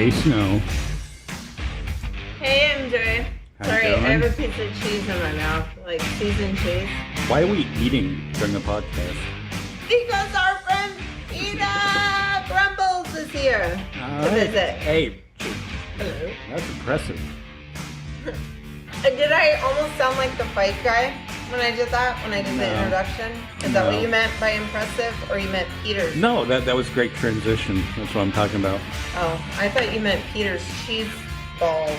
Hey, Snow. Hey, MJ. How Sorry, you doing? I have a piece of cheese in my mouth, like seasoned cheese. Why are we eating during the podcast? Because our friend Ina Grumbles is here to visit. Hey, Hello. that's impressive. Did I almost sound like the fight guy when I did that? When I did the No. introduction? Is that what No. you meant by impressive, or you meant Peter's? No, that was great transition. That's what I'm talking about. Oh, I thought you meant Peter's cheese balls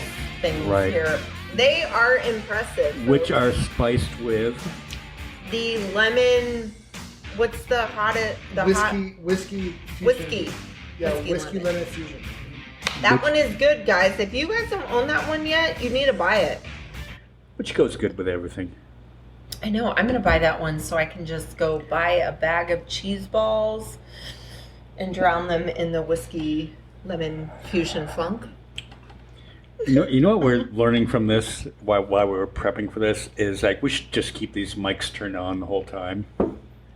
things Right. here. They are impressive. Which are spiced with... The lemon. What's the hottest? The Whiskey. Fusion. whiskey. Yeah, Whiskey whiskey lemon fusion. That one is good, guys. If you guys don't own that one yet, you need to buy it. Which goes good with everything. I know. I'm going to buy that one so I can just go buy a bag of cheese balls and drown them in the whiskey lemon fusion funk. You know what we're learning from this, while we were prepping for this, is like we should just keep these mics turned on the whole time.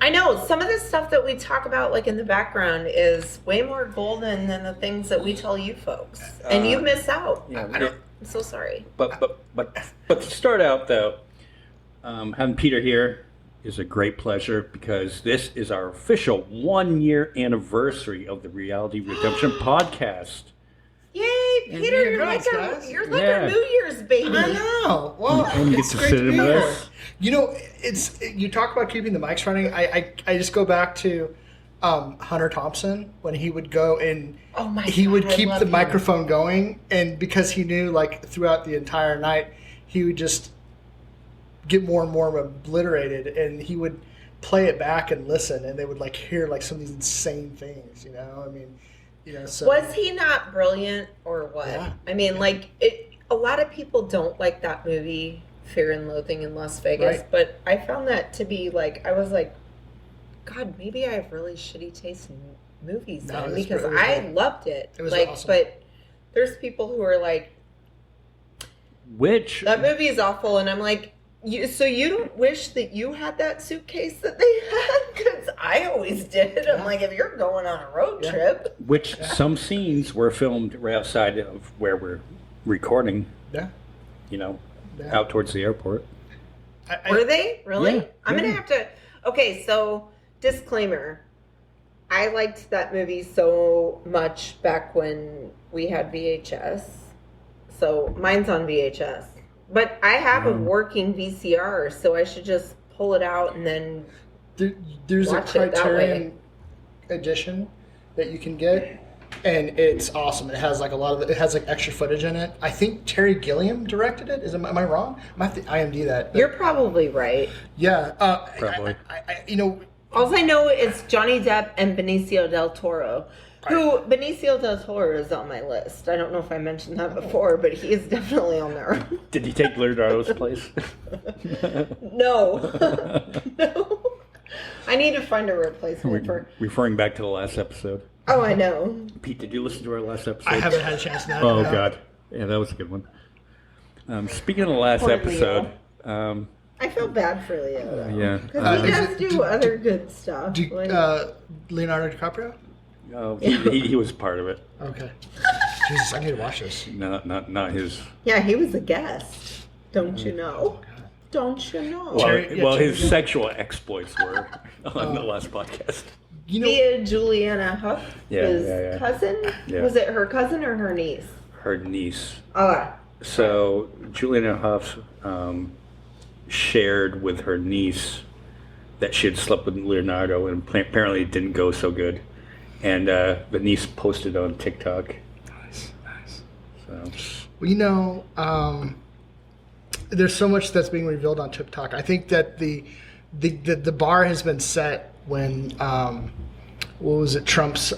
I know. Some of the stuff that we talk about, like in the background, is way more golden than the things that we tell you folks. And you miss out. Yeah, I'm so sorry. But to start out though, having Peter here is a great pleasure because this is our official 1-year anniversary of the Reality Redemption podcast. Yay, Peter! You're like, guys. you're like our New Year's baby. I know. Well, And you get it's to great sit to in be with here. us. You know, you talk about keeping the mics running. I just go back to Hunter Thompson when he would go and Oh my he God, would I keep love the him. microphone going, and because he knew like throughout the entire night he would just get more and more obliterated, and he would play it back and listen, and they would like hear like some of these insane things. You know, I mean, you know, so Was he not brilliant or what? Yeah. I mean, like, a lot of people don't like that movie, Fear and Loathing in Las Vegas, Right. but I found that to be like, I was like, God, maybe I have really shitty taste in movies No, then, it was because really I good. loved it. It was like, awesome. But there's people who are like, Which that movie is awful, and I'm like, so you don't wish that you had that suitcase that they had? Because I always did. I'm like, if you're going on a road trip. some scenes were filmed right outside of where we're recording. yeah. You know, Yeah. out towards the airport. Were they? Really? Yeah, I'm going to yeah. have to... Okay, so, disclaimer. I liked that movie so much back when we had VHS. So, mine's on VHS. But I have a working VCR, so I should just pull it out and then... There's a Watch it that Criterion edition that you can get, and it's awesome. It has like it has like extra footage in it. I think Terry Gilliam directed it. Am I wrong? I might have to IMD that. but- You're probably right. yeah. Probably. You know, All I know is Johnny Depp and Benicio del Toro. Who, Benicio del Toro is on my list. I don't know if I mentioned that before, but he is definitely on there. Did he take Leonardo's place? No. No. I need to find a replacement for... Referring back to the last episode. Oh, I know. Pete, did you listen to our last episode? I haven't had a chance now. Oh, God. Yeah, that was a good one. Speaking of the last Poor episode, I feel bad for Leo, though. yeah. Because he Is does it- do do- other good stuff. Leonardo DiCaprio. He was part of it. Okay. Jesus, I need to watch this. Not his. Yeah, he was a guest. Don't you know? Don't you know? Well, Terry- yeah, well Terry his Gilliam. sexual exploits were on the last podcast. You know, Via Juliana Huff, Yeah, his yeah. cousin? Yeah. Was it her cousin or her niece? Her niece. Oh, So Juliana Huff shared with her niece that she had slept with Leonardo, and apparently it didn't go so good. And the niece posted on TikTok. nice. So Well, you know, there's so much that's being revealed on TikTok. I think that the bar has been set when what was it? Trump's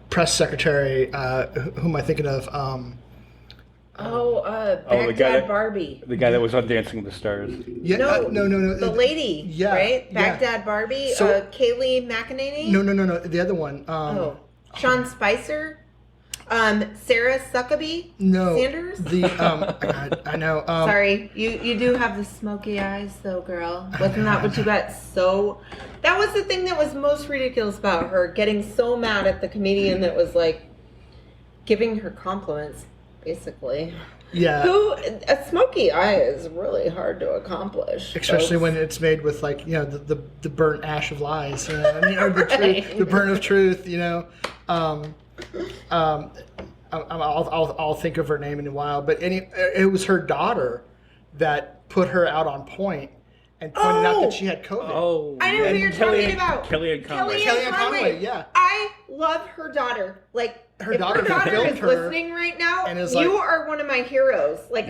press secretary, who am I thinking of? the Baghdad guy that- Barbie. the guy that was on Dancing with the Stars. Yeah, no. The lady, Yeah, right? yeah. Baghdad Barbie. So- Kaylee McEnany. No. The other one. Sean Spicer. Sarah Suckaby. No. Sanders. God, I know. Sorry, you do have the smoky eyes, though, girl. Wasn't that what you got so... That was the thing that was most ridiculous about her, getting so mad at the comedian that was like, giving her compliments, basically. Yeah. A smoky eye is really hard to accomplish. Especially when it's made with like, the burnt ash of lies, or the burnt of truth, I'll think of her name in a while, but it was her daughter that put her out on point and pointed out that she had COVID. Oh, I know who you're talking about. Kellyanne Conway. Kellyanne Conway, yeah. I love her daughter. Like, if her daughter is listening right now, and you are one of my heroes. Like,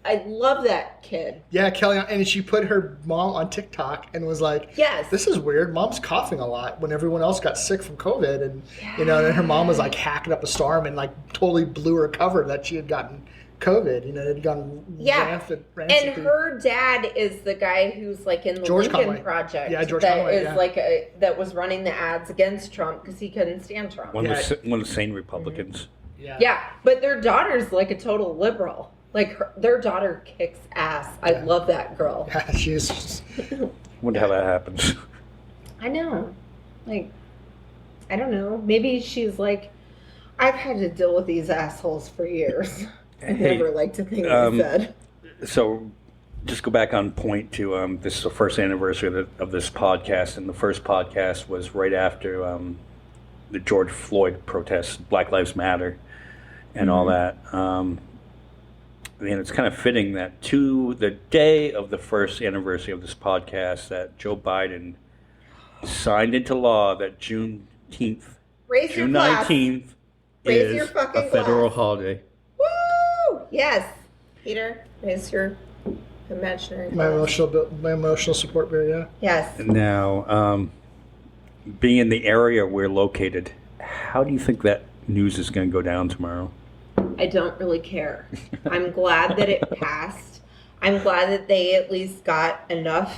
I love that kid. Yeah, Kellyanne, and she put her mom on TikTok and was like, yes, this is weird. Mom's coughing a lot when everyone else got sick from COVID. And, and then her mom was like hacking up a storm and like totally blew her cover that she had gotten COVID. It had gone rancid. And her dad is the guy who's like in the George Lincoln Conway. Project. Yeah, George that Conway, is like that was running the ads against Trump because he couldn't stand Trump. One of the sane Republicans. Yeah. Yeah, but their daughter's like a total liberal. Like, their daughter kicks ass. I love that girl. Yeah, she is. Wonder how that happens. I know. Like, I don't know. Maybe she's like, I've had to deal with these assholes for years. I never liked to think they said. So, just go back on point to this is the first anniversary of this podcast, and the first podcast was right after the George Floyd protests, Black Lives Matter, and all that. And it's kind of fitting that to the day of the first anniversary of this podcast, that Joe Biden signed into law that Juneteenth, June 19th, is a federal holiday. Woo! Yes. Peter, raise your imaginary glass. My emotional support bear, yeah. Yes. Now, being in the area we're located, how do you think that news is going to go down tomorrow? I don't really care. I'm glad that it passed. I'm glad that they at least got enough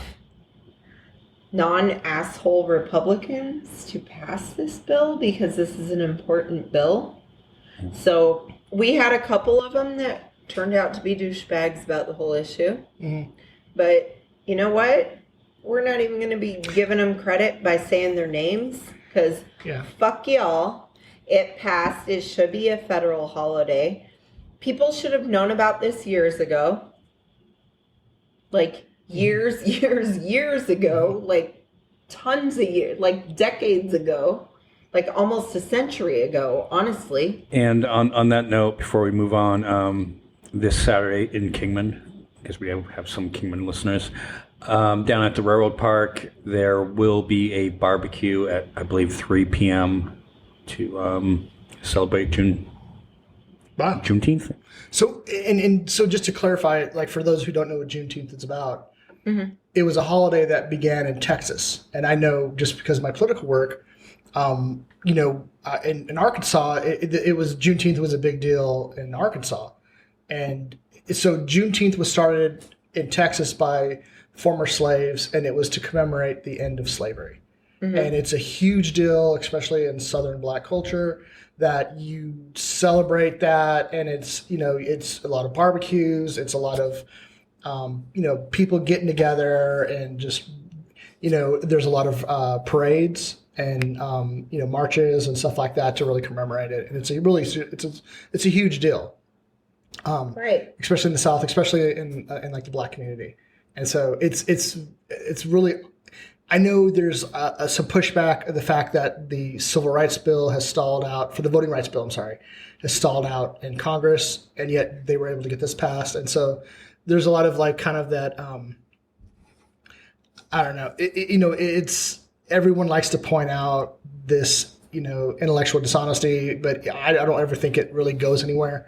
non-asshole Republicans to pass this bill because this is an important bill. So we had a couple of them that turned out to be douchebags about the whole issue. Mm-hmm. But you know what? We're not even going to be giving them credit by saying their names because fuck y'all. It passed. It should be a federal holiday. People should have known about this years ago. Like years ago. Like tons of years. Like decades ago. Like almost a century ago, honestly. And on that note, before we move on, this Saturday in Kingman, because we have some Kingman listeners, down at the Railroad Park, there will be a barbecue at, I believe, 3 p.m., to celebrate Juneteenth. So so just to clarify, like for those who don't know what Juneteenth is about, it was a holiday that began in Texas, and I know just because of my political work, in Arkansas, it was Juneteenth was a big deal in Arkansas, and so Juneteenth was started in Texas by former slaves, and it was to commemorate the end of slavery. Mm-hmm. And it's a huge deal, especially in Southern Black culture, that you celebrate that. And it's, it's a lot of barbecues. It's a lot of, people getting together and just, there's a lot of parades and, marches and stuff like that to really commemorate it. And it's a huge deal. Right. Especially in the South, especially in like the Black community. And so it's really, I know there's some pushback of the fact that the Civil Rights Bill has stalled out, for the Voting Rights Bill, has stalled out in Congress, and yet they were able to get this passed. And so there's a lot of like kind of that, I don't know, it's, everyone likes to point out this, intellectual dishonesty, but I don't ever think it really goes anywhere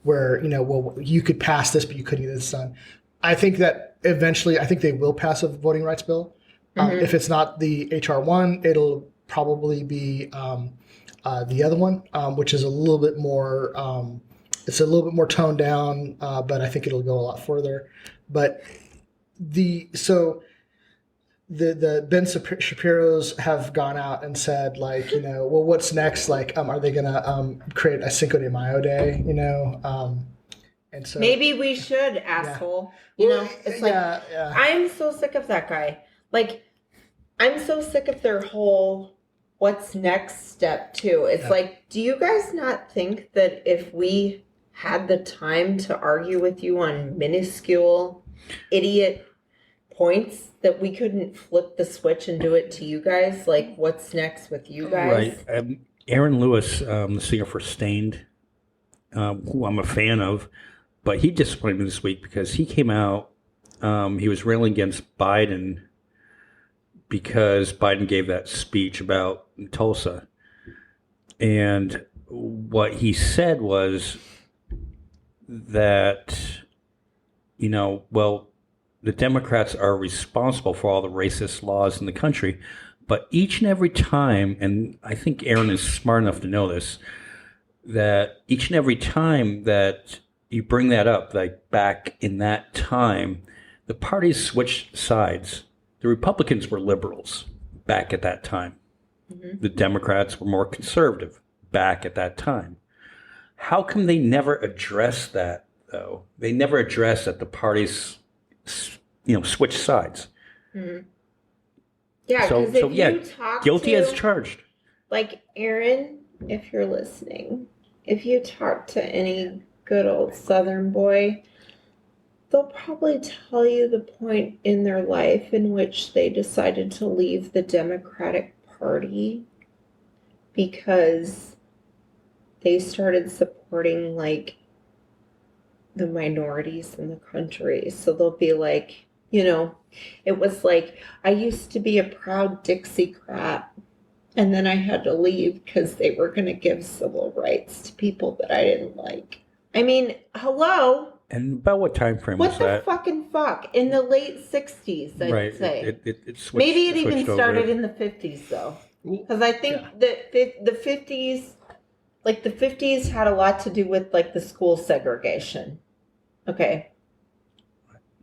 where, well, you could pass this, but you couldn't get this done. I think that eventually, I think they will pass a Voting Rights Bill. If it's not the HR 1, it'll probably be the other one, which is a little bit more. It's a little bit more toned down, but I think it'll go a lot further. But the Ben Shapiro's have gone out and said, like, well, what's next? Like, are they gonna create a Cinco de Mayo day? And so maybe we should, asshole. It's like I'm so sick of that guy. Like, I'm so sick of their whole what's next step too. It's like, do you guys not think that if we had the time to argue with you on minuscule idiot points that we couldn't flip the switch and do it to you guys? Like, what's next with you guys? Right. Aaron Lewis, the singer for Stained, who I'm a fan of, but he disappointed me this week because he came out, he was railing against Biden because Biden gave that speech about Tulsa. And what he said was that, the Democrats are responsible for all the racist laws in the country, but each and every time, and I think Aaron is smart enough to know this, that each and every time that you bring that up, like back in that time, the parties switched sides. The Republicans were liberals back at that time. Mm-hmm. The Democrats were more conservative back at that time. How come they never address that, though? They never address that the parties, switch sides. Mm-hmm. Yeah, because you talk guilty as charged. Like, Aaron, if you're listening, if you talk to any good old Southern boy, they'll probably tell you the point in their life in which they decided to leave the Democratic Party because they started supporting, like, the minorities in the country. So they'll be like, it was like, I used to be a proud Dixiecrat, and then I had to leave because they were going to give civil rights to people that I didn't like. I mean, hello? And about what time frame was that? What the fucking fuck? In the late 60s, I'd say. It switched, maybe it even started over. in the 50s, though. Because I think that the 50s, like the 50s had a lot to do with like the school segregation. Okay.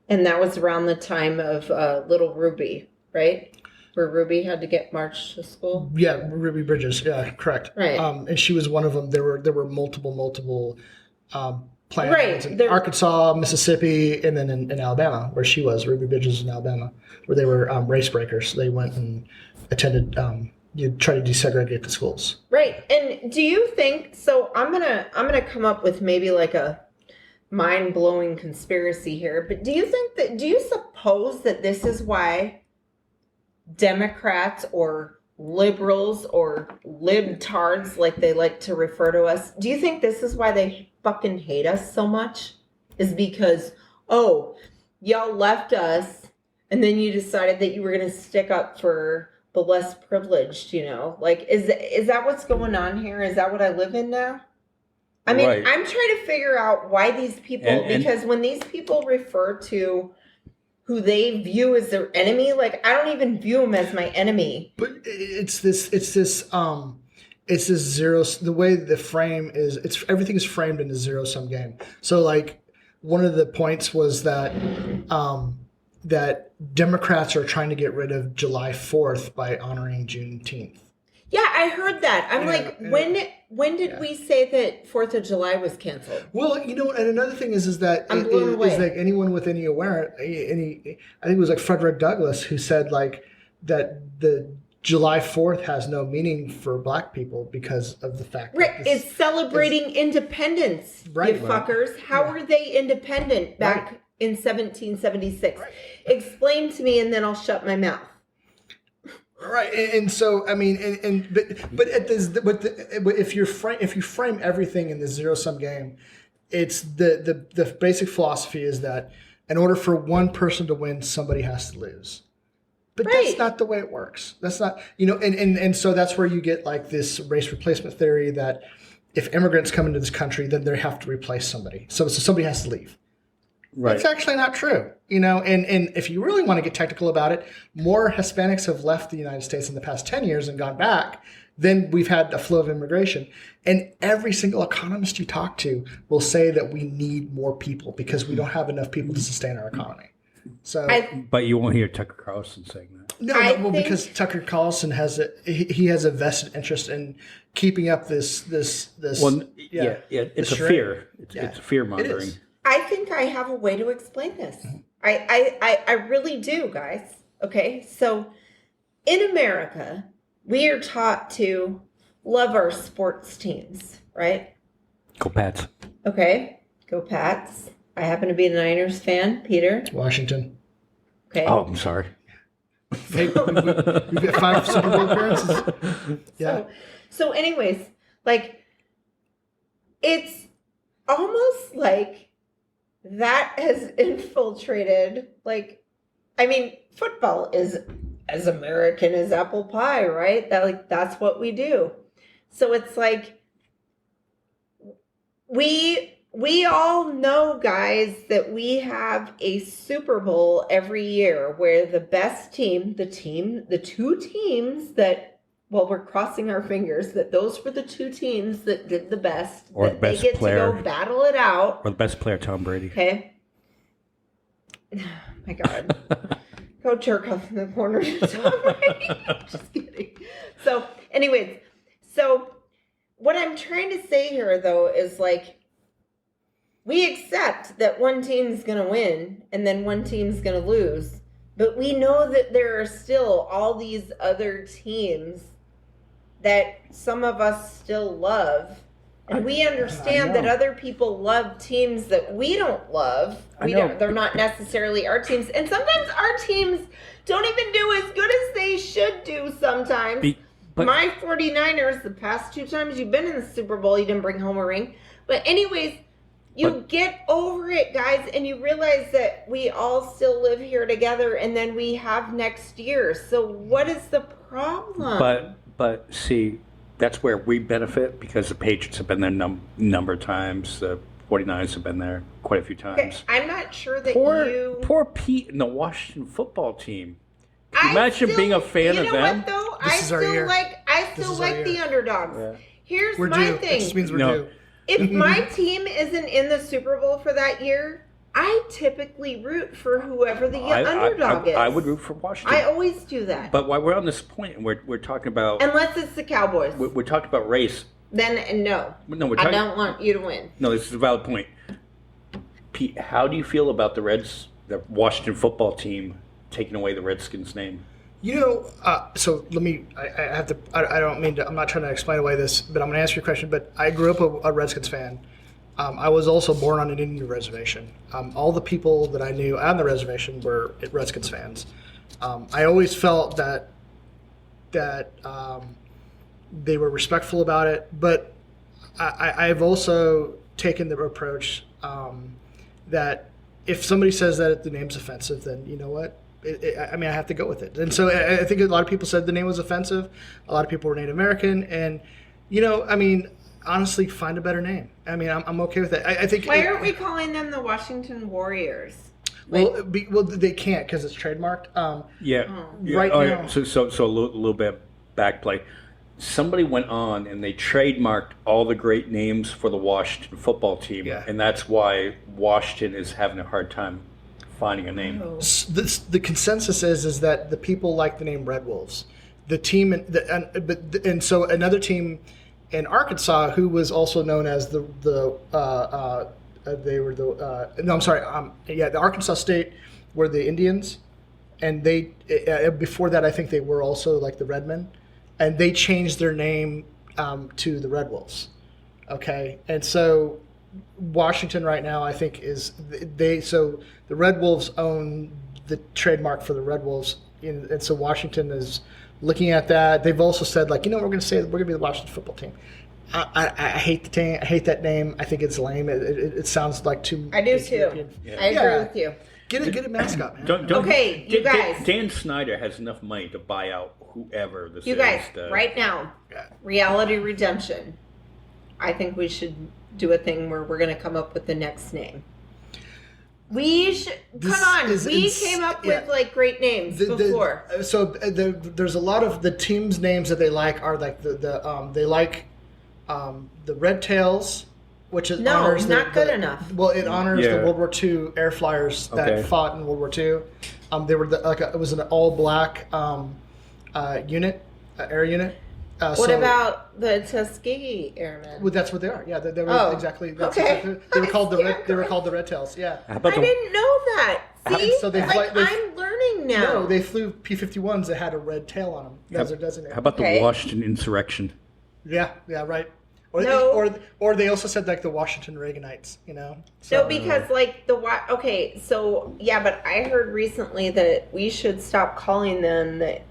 And that was around the time of Little Ruby, right? Where Ruby had to get marched to school. Yeah, Ruby Bridges. Yeah, correct. Right. And she was one of them. There were multiple plans right. in Arkansas, Mississippi, and then in Alabama, where she was. Ruby Bridges in Alabama, where they were race breakers. They went and attended. You try to desegregate the schools. Right. And do you think so? I'm gonna come up with maybe like a mind-blowing conspiracy here, but do you suppose that this is why Democrats or liberals or libtards, like they like to refer to us, do you think this is why they fucking hate us so much? Is because, y'all left us and then you decided that you were going to stick up for the less privileged, Like, is that what's going on here? Is that what I live in now? I mean, right. I'm trying to figure out why these people, because when these people refer to who they view as their enemy, like, I don't even view them as my enemy. But it's this zero, the way the frame is, everything is framed in a zero-sum game. So, like, one of the points was that that Democrats are trying to get rid of July 4th by honoring Juneteenth. Yeah, I heard that. I'm when did we say that 4th of July was canceled? Well, and another thing is that I'm blown away. Is like anyone with any awareness, I think it was like Frederick Douglass who said like that the July 4th has no meaning for Black people because of the fact that it's celebrating independence, right, you fuckers. How were they independent back in 1776? Right. Explain to me, and then I'll shut my mouth. Right, and so I mean, but if you frame everything in the zero-sum game, it's the basic philosophy is that in order for one person to win, somebody has to lose. But that's not the way it works. That's not, and so that's where you get like this race replacement theory that if immigrants come into this country, then they have to replace somebody. So somebody has to leave. Right. It's actually not true, and if you really want to get technical about it, more Hispanics have left the United States in the past 10 years and gone back than we've had a flow of immigration. And every single economist you talk to will say that we need more people because we don't have enough people to sustain our economy. So, but you won't hear Tucker Carlson saying that. No, because Tucker Carlson has a vested interest in keeping up this. Well, it's a fear. It's fear mongering. I think I have a way to explain this. I really do, guys. Okay, so in America, we are taught to love our sports teams, right? Go Pats. Okay, go Pats. I happen to be a Niners fan. Peter? Washington. Okay. Oh, I'm sorry. Hey, we've got 5 Super Bowl appearances. Yeah. So anyways, like, it's almost like that has infiltrated, like, I mean, football is as American as apple pie, right? That's what we do. So it's like, we all know, guys, that we have a Super Bowl every year where the best team, the two teams that, well, we're crossing our fingers that those were the two teams that did the best. Or that the best they get player. to go battle it out. Or the best player, Tom Brady. Okay. Oh my God. Go jerk off in the corner. Just kidding. So, anyways, what I'm trying to say here, though, is like, we accept that one team's going to win and then one team's going to lose. But we know that there are still all these other teams that some of us still love. And we understand that other people love teams that we don't love. They're not necessarily our teams. And sometimes our teams don't even do as good as they should do sometimes. But my 49ers, the past 2 times you've been in the Super Bowl, you didn't bring home a ring. But anyways, you get over it, guys, and you realize that we all still live here together, and then we have next year. So what is the problem? But see, that's where we benefit because the Patriots have been there number of times. The 49ers have been there quite a few times. Okay, I'm not sure that Poor Pete and the Washington football team. Imagine being a fan of them. You know what, though? I still like the underdogs. Yeah. Here's We're my due. thing. That just means we're due. If my team isn't in the Super Bowl for that year, I typically root for whoever the underdog is. I would root for Washington. I always do that. But while we're on this point, and we're talking about... Unless it's the Cowboys. We're talking about race. Then, no. No, I don't want you to win. No, this is a valid point. Pete, how do you feel about the Washington football team taking away the Redskins' name? You know, so let me, I have to, I don't mean to, I'm not trying to explain away this, but I'm going to answer your question. But I grew up a Redskins fan. I was also born on an Indian reservation. All the people that I knew on the reservation were Redskins fans. I always felt that they were respectful about it, but I've also taken the approach that if somebody says that the name's offensive, then you know what? I have to go with it. And so I think a lot of people said the name was offensive. A lot of people were Native American. And, honestly, find a better name. I'm okay with that. I think. Why aren't we calling them the Washington Warriors? Well, they can't because it's trademarked. Right now. Yeah. So a little bit backplay. Somebody went on and they trademarked all the great names for the Washington football team. Yeah. And that's why Washington is having a hard time finding a name. Oh. The consensus is that the people like the name Red Wolves. The team, and so another team in Arkansas who was also known as the Arkansas State were the Indians, and they before that I think they were also like the Redmen, and they changed their name to the Red Wolves. Okay, and so Washington right now I think so the Red Wolves own the trademark for the Red Wolves, and so Washington is looking at that. They've also said we're going to be the Washington football team. I hate the team. I hate that name. I think it's lame. It sounds like too. I do too. Yeah. I agree with you. Get a mascot, man. Okay, you guys. Dan Snyder has enough money to buy out whoever this is. You guys, right now, Reality Redemption. I think we should do a thing where we're going to come up with the next name. We should We came up with great names before. There's a lot of the teams' names that they like are like they like the Red Tails, which is honors not good enough. Well, it honors the World War II air flyers that fought in World War II. They were it was an all black unit, air unit. What about the Tuskegee Airmen? Well, that's what they are. Yeah, they were exactly. Exactly, they were called the Red Tails. Yeah. I didn't know that. See, So I'm learning flying now? No, they flew P-51s that had a red tail on them. That's their designator. How about Okay. the Washington insurrection? Yeah, right. Or, No. or they also said like the Washington Reaganites, No, So, because like okay, so yeah, but I heard recently that we should stop calling them that.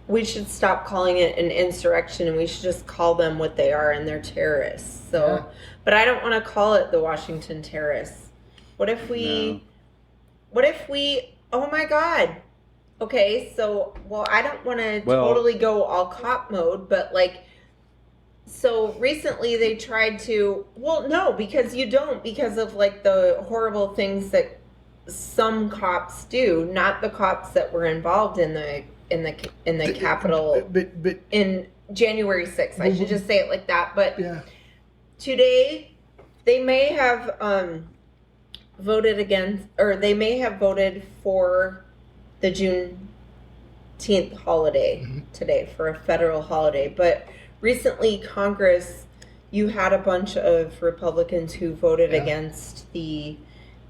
We should stop calling it an insurrection, and we should just call them what they are, and they're terrorists. So, Yeah. but I don't want to call it the Washington terrorists. What if we? No. What if we? Oh my God. Okay, so well, I don't want to Well- totally go all cop mode, but like. So recently they tried to, well, no, because you don't, because of like the horrible things that some cops do, not the cops that were involved in the Capitol but in January 6th. I should just say it like that. But yeah, today they may have voted against, or they may have voted for the Juneteenth holiday today, for a federal holiday, but recently, Congress, you had a bunch of Republicans who voted against the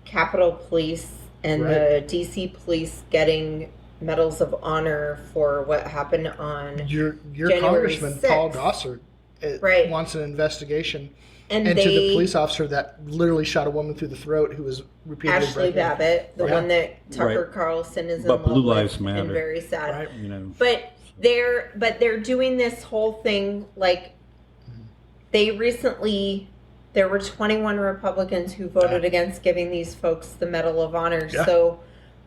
Capitol Police and the DC Police getting medals of honor for what happened on your January Congressman 6th. Paul Gossard Right. wants an investigation and into the they police officer that literally shot a woman through the throat who was repeatedly Ashley breaking- Babbitt, the Right. one that Tucker Right. Carlson is But in love Blue with, Lives Matter. and very sad. Right. You know. But they're doing this whole thing like they recently there were 21 Republicans who voted against giving these folks the Medal of Honor. Yeah. So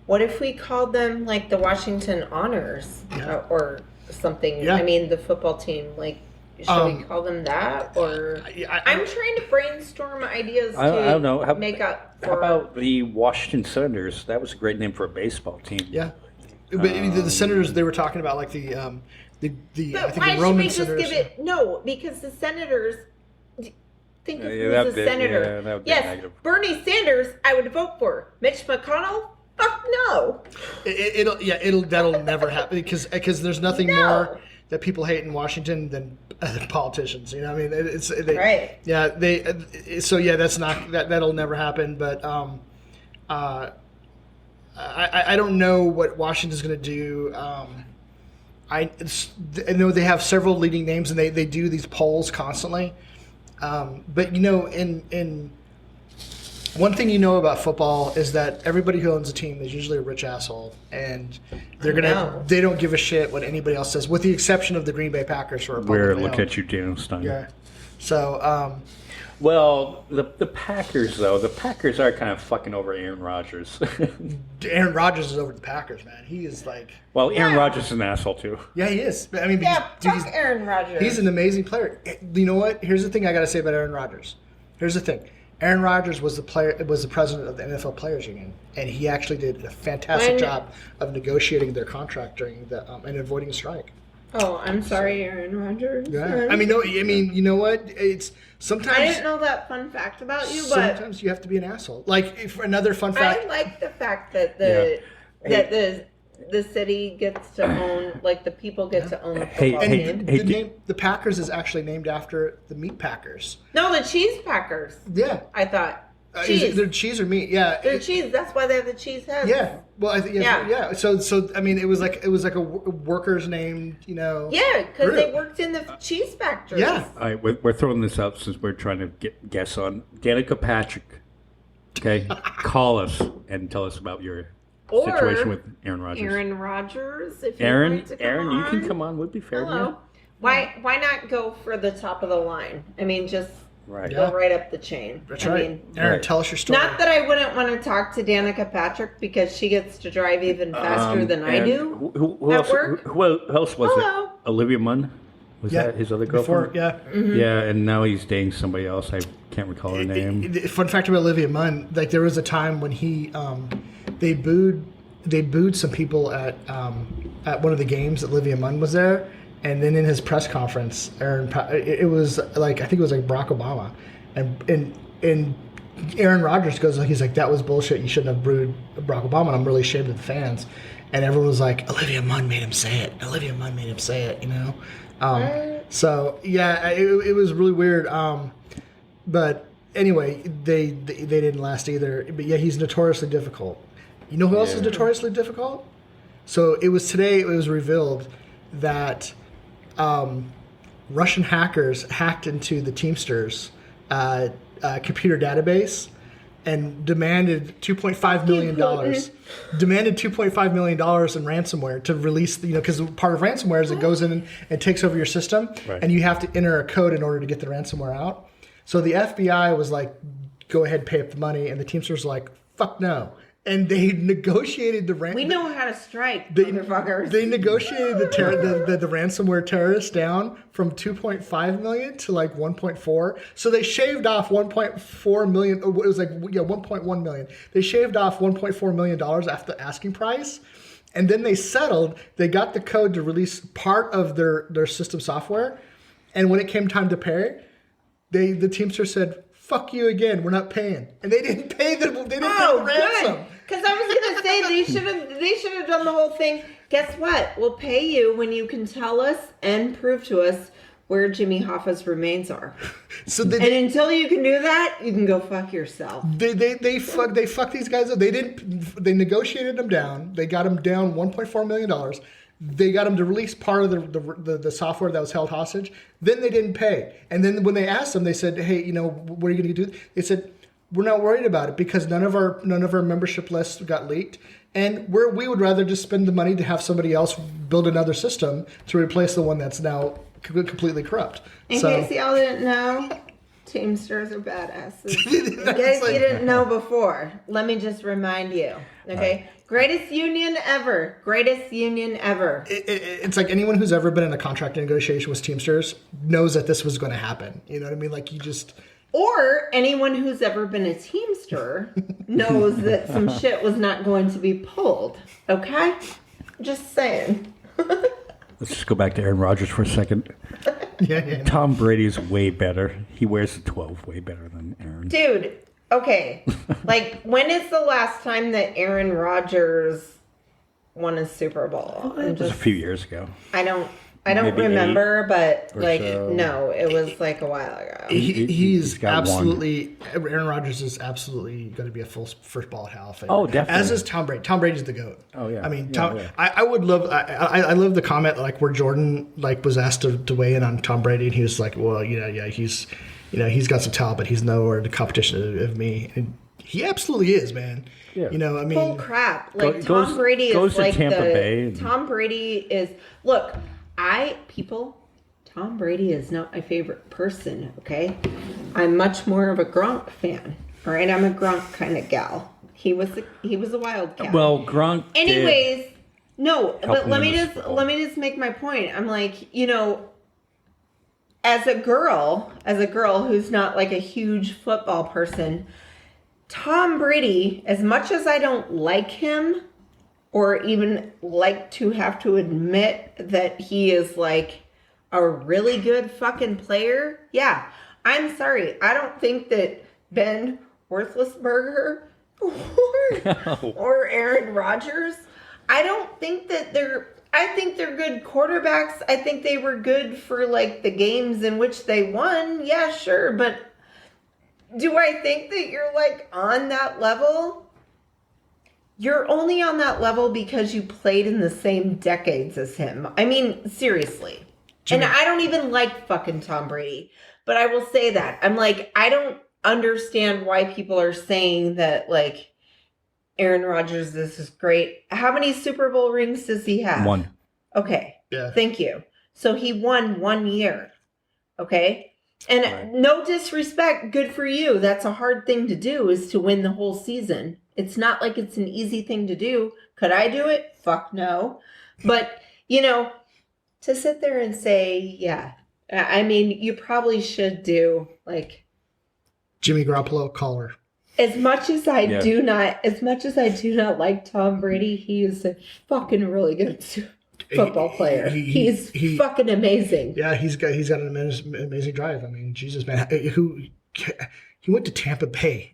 what if we called them like the Washington Honors Yeah. or something? Yeah. I mean the football team, like should we call them that? Or I'm trying to brainstorm ideas I don't know. to make up for How about the Washington Senators? That was a great name for a baseball team. Yeah, but I mean, the senators they were talking about like the I But think why the should Roman we just senators. give it? No, because the senators. Think of Yeah, who's that a would- senator. yeah, that would be Yes, negative. Bernie Sanders, I would vote for. Mitch McConnell, fuck no. That'll never happen because there's nothing No. more that people hate in Washington than politicians. You know, what I mean, Right. Yeah, So yeah, that'll never happen. But I don't know what Washington's going to do. I know they have several leading names, and they do these polls constantly. But in one thing you know about football is that everybody who owns a team is usually a rich asshole, and they don't give a shit what anybody else says, with the exception of the Green Bay Packers, who are Where publicly look owned. at you, Daniel Stein. Yeah. So Well, the Packers though, the Packers are kind of fucking over Aaron Rodgers. Aaron Rodgers is over the Packers, man. He is like, Well, Aaron Yeah. Rodgers is an asshole too. yeah, he is. I mean, Yeah, he's, fuck Aaron Rodgers. he's an amazing player. You know what? Here's the thing I got to say about Aaron Rodgers. Here's the thing. Aaron Rodgers was the president of the NFL Players Union, and he actually did a fantastic job of negotiating their contract during and avoiding a strike. Oh, I'm sorry, Aaron Rodgers. Yeah, I mean, you know what? It's sometimes. I didn't know that fun fact about you, but Sometimes you have to be an asshole. Like, if another fun fact. I like the fact that the city gets to own, like the people get to own the Hey, football hey, team. hey, The Packers is actually named after the meat Packers. No, the cheese Packers. Yeah. I thought Is cheese. it, they're cheese or meat? Yeah. They're cheese. That's why they have the cheese heads. Yeah. Well, I think Yeah. yeah. So I mean, it was like a worker's name, Yeah, because they group. worked in the cheese factories. Yeah. All right, we're throwing this out since we're trying to guess on Danica Patrick. Okay, call us and tell us about your Or situation with Aaron Rodgers. Aaron Rodgers, if you Aaron, want to come Aaron, on. you can come on. Would be fair. Hello. Why not go for the top of the line? I mean, just Right. Yeah. go right up the chain. That's I right. mean, Aaron, Right. tell us your story. not that I wouldn't want to talk to Danica Patrick because she gets to drive even faster than I and do. Who at else? work. Who else was Hello. it? Olivia Munn. Was that his other Before, girlfriend? yeah. Mm-hmm. Yeah, and now he's dating somebody else. I can't recall her name. Fun fact about Olivia Munn: like there was a time when they booed some people at one of the games that Olivia Munn was there, and then in his press conference, it was like I think it was like Barack Obama, and Aaron Rodgers goes, he's like, that was bullshit. You shouldn't have booed Barack Obama. And I'm really ashamed of the fans. And everyone was like, Olivia Munn made him say it. Olivia Munn made him say it. You know. So yeah, it was really weird. But anyway, they didn't last either. But yeah, he's notoriously difficult. You know who else is notoriously difficult? So it was today. It was revealed that Russian hackers hacked into the Teamsters computer database and demanded $2.5 million. Demanded $2.5 million in ransomware to release, because part of ransomware is it goes in and takes over your system, and you have to enter a code in order to get the ransomware out. So the FBI was like, go ahead, pay up the money, and the Teamsters were like, fuck no. And they negotiated the We know how to strike, They negotiated the ransomware terrorists down from 2.5 million to like 1.4. So they shaved off 1.4 million. It was like 1.1 million. They shaved off 1.4 million dollars after the asking price, and then they settled. They got the code to release part of their system software, and when it came time to pay, the Teamster said, "Fuck you again. We're not paying," and they didn't pay the ransom. Because I was gonna say they should have done the whole thing. Guess what? We'll pay you when you can tell us and prove to us where Jimmy Hoffa's remains are. And until you can do that, you can go fuck yourself. They fucked these guys up. They negotiated them down. They got them down $1.4 million. They got them to release part of the software that was held hostage. Then they didn't pay. And then when they asked them, they said, "Hey, what are you going to do?" They said, "We're not worried about it because none of our membership lists got leaked, and we would rather just spend the money to have somebody else build another system to replace the one that's now completely corruect." In case y'all didn't know, Teamsters are badasses. In case you didn't know before, let me just remind you. Okay, greatest union ever. Greatest union ever. It's like anyone who's ever been in a contract negotiation with Teamsters knows that this was going to happen. You know what I mean? Like Or anyone who's ever been a Teamster knows that some shit was not going to be pulled. Okay? Just saying. Let's just go back to Aaron Rodgers for a second. Yeah. Tom Brady's way better. He wears the 12 way better than Aaron. Dude, okay. Like, when is the last time that Aaron Rodgers won a Super Bowl? It was a few years ago. I don't remember, but no, it was like a while ago. He's got absolutely one. Aaron Rodgers is absolutely going to be a first ball Hall of Famer. Oh, definitely. As is Tom Brady. Tom Brady's the GOAT. Oh yeah. I mean, Yeah. I would love. I love the comment like where Jordan was asked to weigh in on Tom Brady, and he was like, "Well, he's got some talent, but he's nowhere in the competition of me." And he absolutely is, man. Yeah. I mean, Full crap. Like Tom Brady is like Tampa Bay. Tom Brady is. Look. Tom Brady is not my favorite person, okay? I'm much more of a Gronk fan, all right? I'm a Gronk kind of gal. He was a wild cat. Well, Gronk. Anyways, no, but let me just make my point. I'm like, as a girl who's not like a huge football person, Tom Brady, as much as I don't like him, or even like to have to admit that he is like a really good fucking player. Yeah, I'm sorry. I don't think that Ben Roethlisberger or Aaron Rodgers, I don't think that I think they're good quarterbacks. I think they were good for like the games in which they won. Yeah, sure. But do I think that you're like on that level? You're only on that level because you played in the same decades as him. I mean, seriously. And I don't even like fucking Tom Brady. But I will say that. I'm like, I don't understand why people are saying that, like, Aaron Rodgers, this is great. How many Super Bowl rings does he have? 1. Okay. Yeah. Thank you. So he won 1 year. Okay? And no disrespect, good for you. That's a hard thing to do, is to win the whole season. It's not like it's an easy thing to do. Could I do it? Fuck no. But, to sit there and say, yeah, I mean, you probably should do, like, Jimmy Garoppolo caller. As much as I do not like Tom Brady, he is a fucking really good football player. He's fucking amazing. Yeah, he's got an amazing drive. I mean, Jesus, man, he went to Tampa Bay.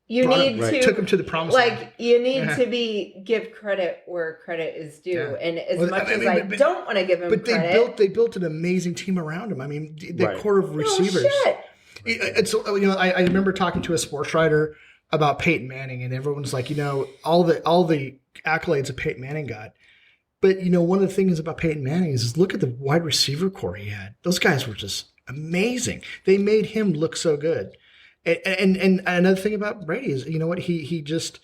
Took him to the promised land. Like, you need to give credit where credit is due. Yeah. And as much as I don't want to give him credit. But they built an amazing team around him. I mean, the core of receivers. Oh, shit. I remember talking to a sports writer about Peyton Manning, and everyone's like, all the accolades that Peyton Manning got. But, one of the things about Peyton Manning is look at the wide receiver core he had. Those guys were just amazing. They made him look so good. And another thing about Brady is, what, he just,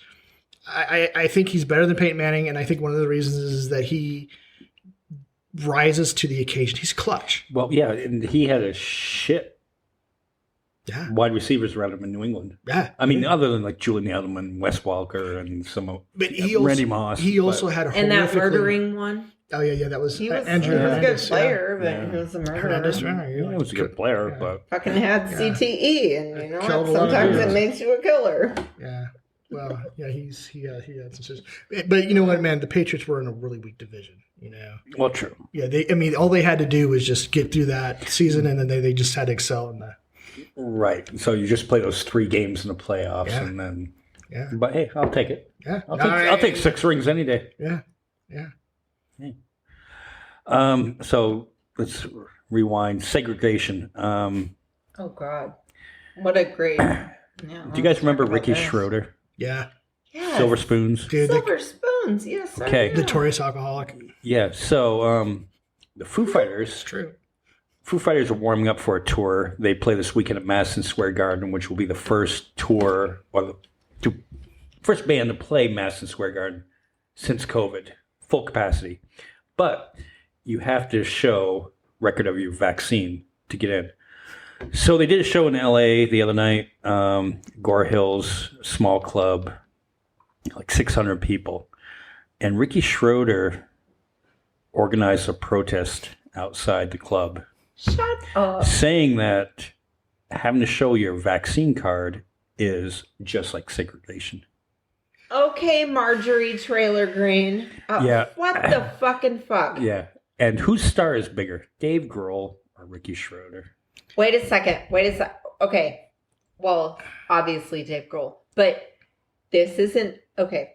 I think he's better than Peyton Manning. And I think one of the reasons is that he rises to the occasion. He's clutch. Well, yeah, and he had a shit wide receivers around him in New England. Yeah. I mean, other than like Julian Edelman, Wes Walker, and Randy Moss. He also had a and that murdering one. Oh yeah, that was he was, Andrew. He was a good Hernandez, player, but he was a murderer. He was a good player, but fucking had CTE, and what? Killed Sometimes it makes you a killer. Yeah. Well, yeah, he had some serious. But you know what, man? The Patriots were in a really weak division. Well, true. Yeah, all they had to do was just get through that season, and then they just had to excel in that. Right. So you just play those 3 games in the playoffs, and then. Yeah. But hey, I'll take it. Yeah. I'll take 6 rings any day. Yeah. Yeah. Hey. So let's rewind. Segregation. Oh God, what a great. Yeah, do you guys remember Ricky Schroeder? Yeah. Yes. Silver Spoons. Dude, Silver Spoons. Yes. Okay. Notorious alcoholic. Yeah. So the Foo Fighters. It's true. Foo Fighters are warming up for a tour. They play this weekend at Madison Square Garden, which will be the first tour, or the first band to play Madison Square Garden since COVID, full capacity. But you have to show record of your vaccine to get in. So they did a show in LA the other night, Gore Hills, small club, like 600 people. And Ricky Schroeder organized a protest outside the club. Shut up. Saying that having to show your vaccine card is just like segregation. Okay, Marjorie Trailer Green. Yeah. What the fucking fuck? Yeah. And whose star is bigger, Dave Grohl or Ricky Schroeder? Wait a second. Okay. Well, obviously Dave Grohl. But this isn't... Okay.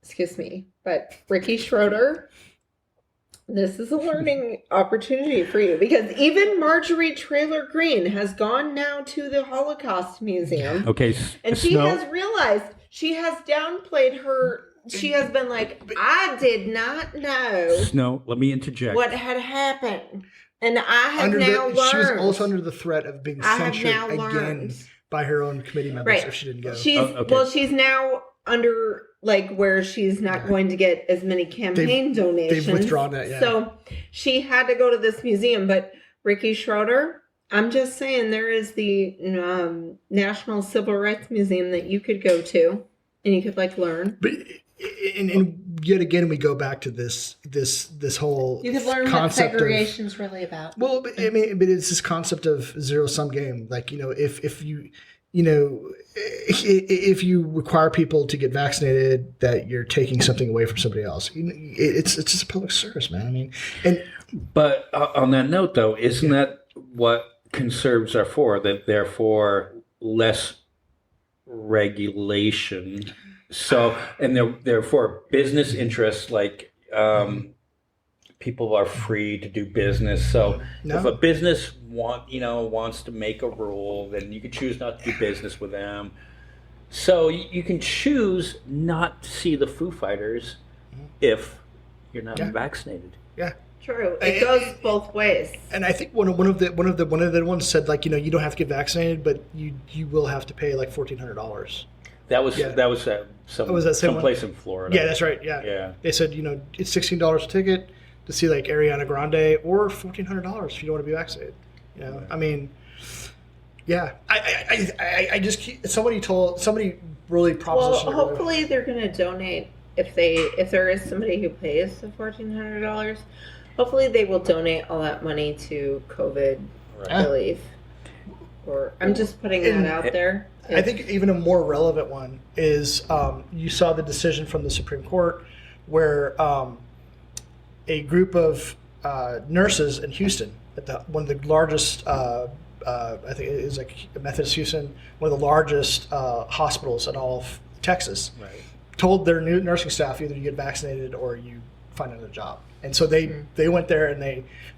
Excuse me. But Ricky Schroeder... This is a learning opportunity for you because even Marjorie Trailer Green has gone now to the Holocaust Museum. Okay. And she has realized she has downplayed her. She has been like, I did not know. Snow, let me interject. What had happened. And I have now learned. She was also under the threat of being censured again by her own committee members if she didn't go. Well, she's now under... where she's not going to get as many campaign donations. They've withdrawn that, yeah. So she had to go to this museum. But Ricky Schroeder, I'm just saying there is the National Civil Rights Museum that you could go to and you could learn. But and yet again, we go back to this whole you could learn what segregation's really about. Well, but it's this concept of zero-sum game. If you... if you require people to get vaccinated, that you're taking something away from somebody else. It's just a public service, man. But on that note, though, isn't that what conservatives are for? That they're for less regulation. So, and they're for business interests, people are free to do business. So if a business wants to make a rule, then you can choose not to do business with them. So you can choose not to see the Foo Fighters if you're not vaccinated. Yeah. True. It goes both ways. And I think one of the ones said you don't have to get vaccinated, but you will have to pay $1,400. That was someplace in Florida. Yeah, that's right. Yeah. They said it's $16 a ticket to see Ariana Grande, or $1,400 if you don't want to be vaccinated. Yeah. I just somebody really propositioned. Well, hopefully they're going to donate if there is somebody who pays the $1,400. Hopefully they will donate all that money to COVID relief. Or I'm just putting that out there. I think even a more relevant one is you saw the decision from the Supreme Court where a group of nurses in Houston at one of the largest, I think it is Methodist Houston, one of the largest hospitals in all of Texas, told their new nursing staff either you get vaccinated or you find another job. And so they went there and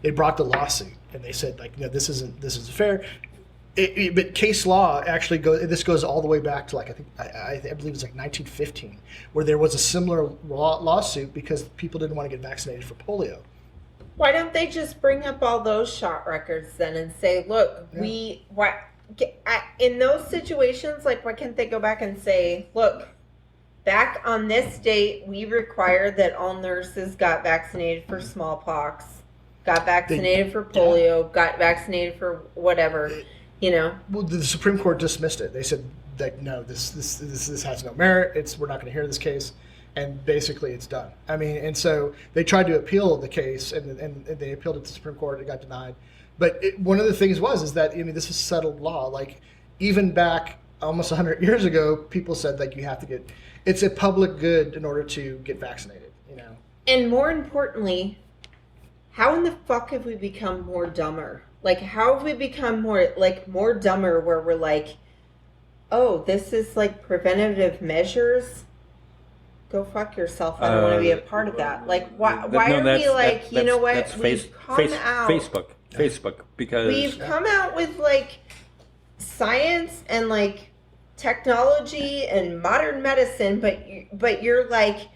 they brought the lawsuit and they said this isn't fair. But case law actually goes. This goes all the way back to like I believe it's like 1915, where there was a similar lawsuit because people didn't want to get vaccinated for polio. Why don't they just bring up all those shot records then and say, look, in those situations, like, why can't they go back and say, look, back on this date, we required that all nurses got vaccinated for smallpox, got vaccinated for polio, got vaccinated for whatever, you know? Well, the Supreme Court dismissed it. They said that no, this has no merit. We're not going to hear this case. And basically, it's done. I mean, and so they tried to appeal the case, and they appealed it to the Supreme Court. It got denied. But one of the things is that, I mean, this is settled law. Like, even back almost 100 years ago, people said, like, you have to get, it's a public good in order to get vaccinated, you know? And more importantly, how in the fuck have we become more dumber? Like, how have we become more dumber where we're like, oh, this is like preventative measures? Go fuck yourself. I don't want to be a part of that. Like, why are we like, you know what? That's Facebook, because we've come out with like science and like technology and modern medicine, but you're like,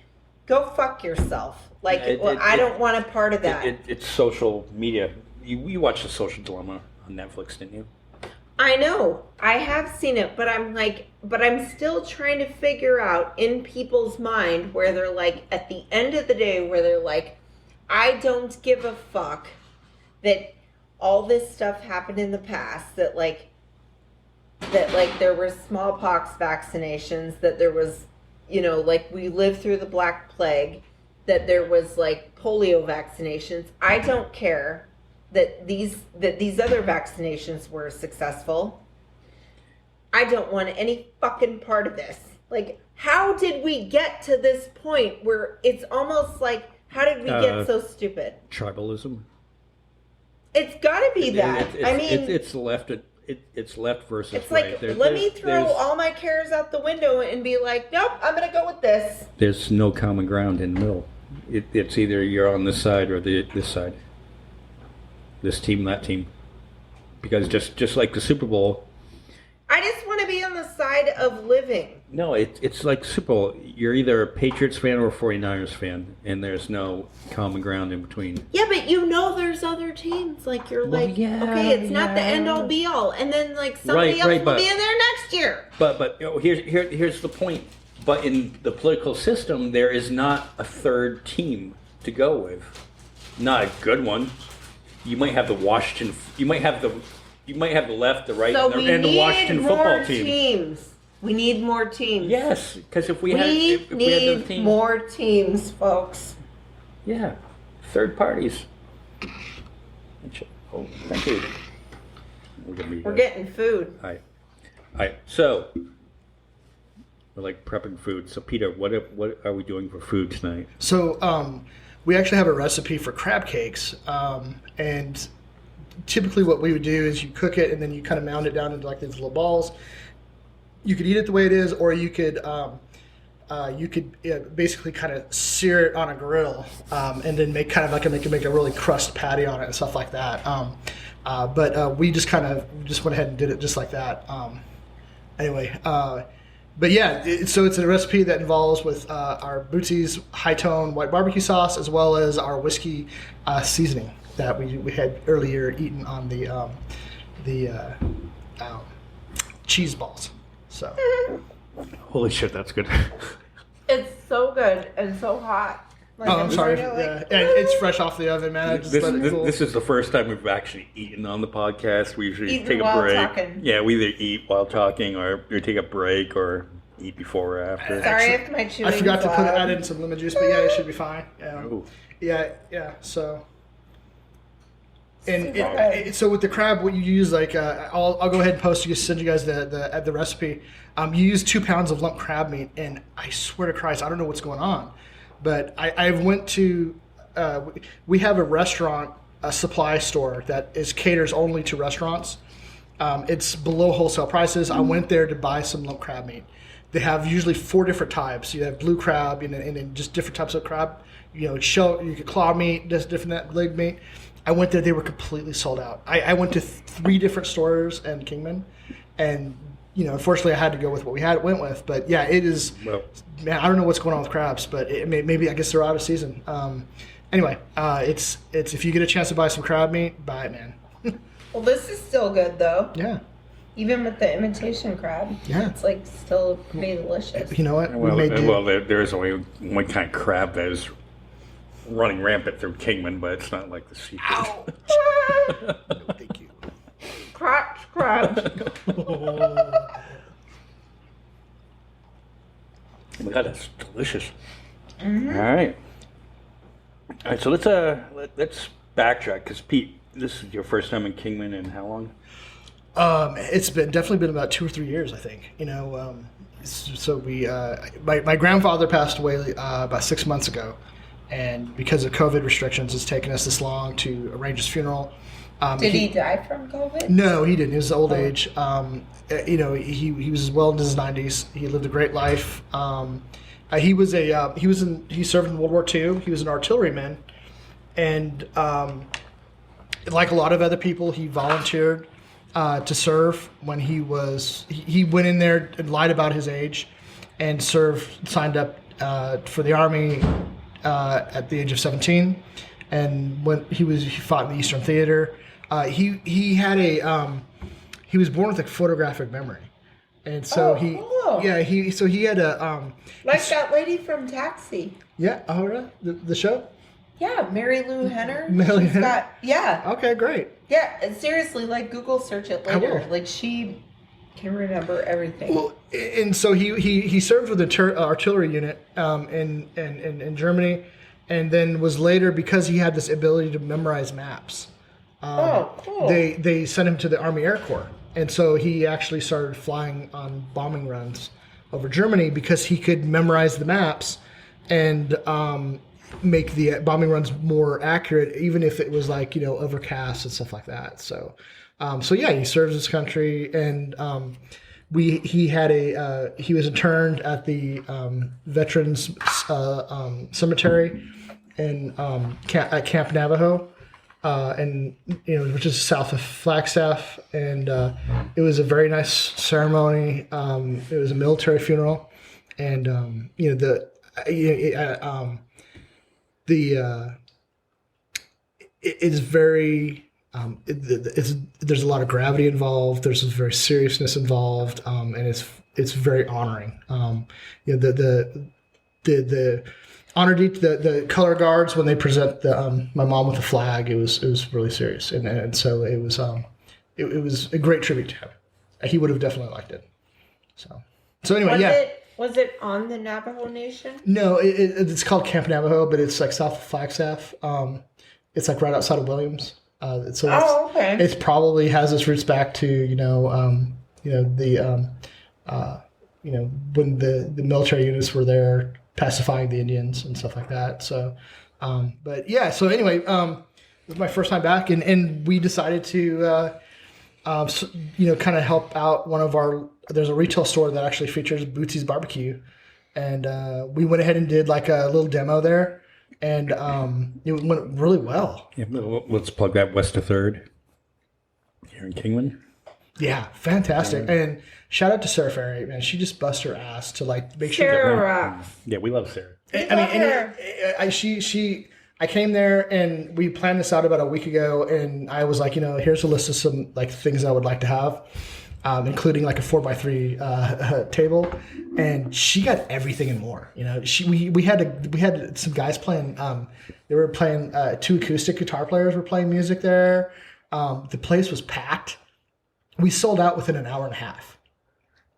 go fuck yourself. Like, I don't want a part of that. It's social media. You watched The Social Dilemma on Netflix, didn't you? I know. I have seen it, but I'm still trying to figure out in people's mind where they're like, at the end of the day, where they're like, I don't give a fuck that all this stuff happened in the past, that there were smallpox vaccinations, that there was, you know, like we lived through the Black Plague, that there was like polio vaccinations. I don't care that these other vaccinations were successful. I don't want any fucking part of this. Like, how did we get to this point where it's almost like, how did we get so stupid? Tribalism. It's got to be that. It's left. It's left versus it's right. Like, let me throw all my cares out the window and be like, nope, I'm going to go with this. There's no common ground in the middle. It's either you're on this side or this side. This team, that team. Because just like the Super Bowl. I just want to be on the side of living. No, it's like Super Bowl. You're either a Patriots fan or a 49ers fan, and there's no common ground in between. Yeah, but you know there's other teams. Like, you're okay, it's not the end-all be-all. And then, like, somebody else will be in there next year. But you know, here's the point. But in the political system, there is not a third team to go with. Not a good one. You might have the Washington. You might have the left, the right, and the Washington football team. Teams. We need more teams. Yes, because if we had those teams, more teams, folks. Yeah, third parties. Oh, thank you. We're getting food. All right. So we're like prepping food. So Peter, what are we doing for food tonight? So we actually have a recipe for crab cakes, and typically what we would do is you cook it and then you kind of mound it down into like these little balls. You could eat it the way it is, or you could basically kind of sear it on a grill, and then make kind of like make a really crust patty on it and stuff like that. But we just went ahead and did it just like that. But yeah, so it's a recipe that involves with our Bootsie's high-tone white barbecue sauce, as well as our whiskey seasoning that we had earlier eaten on the cheese balls. So, holy shit, that's good. It's so good and so hot. Like, I'm sorry. And it's fresh off the oven, man. This is the first time we've actually eaten on the podcast. We usually take a break. Talking. Yeah, we either eat while talking, or we take a break, or eat before or after. Sorry if my chewing I forgot to add in some lemon juice, but yeah, it should be fine. Yeah. So, so with the crab, what you use, like, I'll go ahead and send you guys the recipe. You use 2 pounds of lump crab meat, and I swear to Christ, I don't know what's going on. But I went to, we have a restaurant, a supply store that caters only to restaurants. It's below wholesale prices. I went there to buy some lump crab meat. They have usually 4 different types. You have blue crab, and then just different types of crab. You know, you could claw meat, just different leg meat. I went there; they were completely sold out. I went to 3 different stores in Kingman, and unfortunately, I had to go with what we went with. But yeah, it is. Well, man, I don't know what's going on with crabs, but maybe I guess they're out of season. Anyway, it's if you get a chance to buy some crab meat, buy it, man. Well, this is still good though. Yeah. Even with the imitation crab, Yeah. it's like still pretty delicious. You know what? well, there is only one kind of crab that is running rampant through Kingman, but it's not like the seafood. No, thank you. Crotch crab. Oh. Oh my God, that's delicious. Mm-hmm. All right, so let's backtrack because Pete, this is your first time in Kingman in how long? It's definitely been about 2 or 3 years, I think. So we my grandfather passed away about 6 months ago, and because of COVID restrictions, it's taken us this long to arrange his funeral. Did he die from COVID? No, he didn't. He was old age. He was well into his 90s. He lived a great life. He served in World War II. He was an artilleryman, and like a lot of other people, he volunteered to serve when he went in there and lied about his age and signed up for the Army at the age of 17. And when he fought in the Eastern Theater, he was born with a photographic memory. And so cool. he had a like that lady from Taxi. yeah, oh really? The show? Yeah, Mary Lou Henner. Mary She's Henner? got, yeah. Okay, great. Yeah, and seriously, like Google search it I later. will. Like she can remember everything. Well, and so he served with the artillery unit in Germany, and then was later, because he had this ability to memorize maps. Cool. They sent him to the Army Air Corps, and so he actually started flying on bombing runs over Germany because he could memorize the maps and make the bombing runs more accurate, even if it was like overcast and stuff like that. So yeah, he serves his country, and he was interned at the Veterans Cemetery in at Camp Navajo, and which is south of Flagstaff, and it was a very nice ceremony. It was a military funeral, and it's very there's a lot of gravity involved. There's a very seriousness involved, and it's very honoring. The honor the color guards, when they present my mom with the flag, it was really serious, and so it was a great tribute to him. He would have definitely liked it. So anyway, Was it on the Navajo Nation? No, it's called Camp Navajo, but it's like south of Flagstaff. It's like right outside of Williams. Okay. It probably has its roots back to when the military units were there pacifying the Indians and stuff like that. So, but yeah. So anyway, it was my first time back, and we decided to kind of help out one of our. There's a retail store that actually features Bootsie's barbecue, and we went ahead and did like a little demo there, and it went really well. Yeah, let's plug that West of 3rd here in Kingman. Yeah, fantastic. And shout out to Sarah Ferry, man. She just bust her ass to like make sure Sarah. Yeah, we love Sarah. I came there and we planned this out about a week ago, and I was like, here's a list of some like things I would like to have. Including like a 4x3 table, and she got everything and more. We had some guys playing. They were playing 2 acoustic guitar players were playing music there. The place was packed. We sold out within an hour and a half,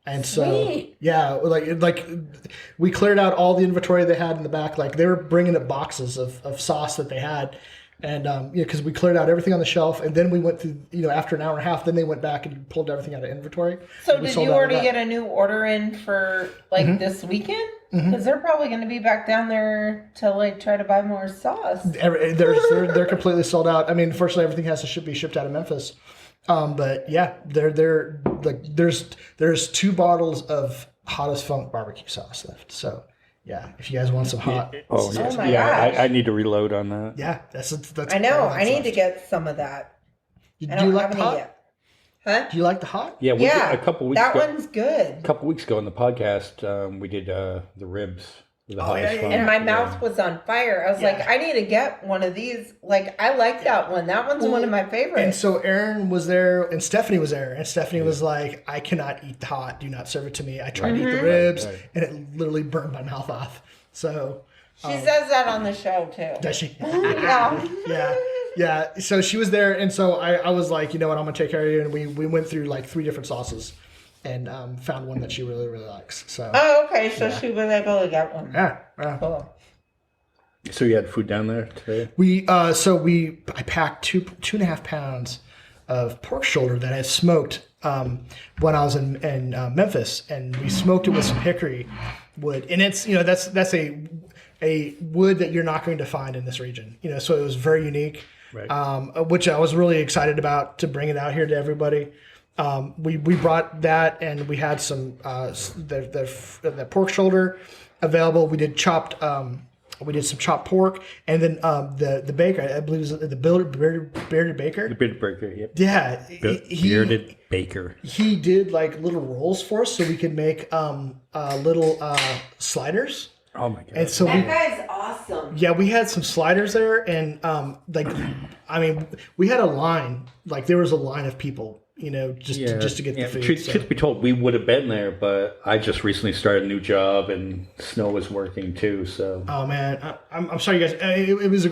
and so Sweet. yeah, like we cleared out all the inventory they had in the back. Like they were bringing up boxes of sauce that they had. And because we cleared out everything on the shelf, and then we went through, after an hour and a half, then they went back and pulled everything out of inventory. So did you already get a new order in for this weekend? Because they're probably going to be back down there to like try to buy more sauce. They're completely sold out. I mean, fortunately, everything has to be shipped out of Memphis. But yeah, they're like there's 2 bottles of Hottest Funk barbecue sauce left. So Yeah, if you guys want some hot. Oh, Oh my yeah. gosh. I need to reload on that. Yeah, that's. I know. all I that's need left. to get some of that. Do I don't you like have the any hot? yet. Huh? Do you like the hot? Yeah, Yeah. a couple weeks that ago. one's good. A couple weeks ago on the podcast, we did the ribs. The hottest yeah, one. And my Yeah. mouth was on fire. I was Yeah. like, I need to get one of these. Like, I like that one. That one's one of my favorites. And so Aaron was there, and Stephanie was there, and Stephanie was like, "I cannot eat the hot. Do not serve it to me. I tried to eat the ribs, Right. and it literally burned my mouth off." So she says that on the show, too. does she? Yeah. Yeah. So she was there, and so I was like, you know what, I'm gonna take care of you, and we went through like 3 different sauces, and found one that she really really likes. So Oh, okay. So she was able to get one. yeah. Cool. So you had food down there today? I packed 2.5 pounds of pork shoulder that I had smoked when I was in Memphis, and we smoked it with some hickory wood, and it's that's a wood that you're not going to find in this region, so it was very unique, Right. which I was really excited about to bring it out here to everybody. We brought that, and we had some the pork shoulder available. We did some chopped pork, and then the baker, I believe, is the bearded baker. The bearded baker, yep. Yeah, Bearded baker. he did like little rolls for us, so we could make little sliders. Oh my god. And so That guy's awesome. we had some sliders there, and we had a line. Like there was a line of people, just to get the food. Truth be told, we would have been there, but I just recently started a new job, and Snow was working too. So Oh man, I'm sorry, you guys. It was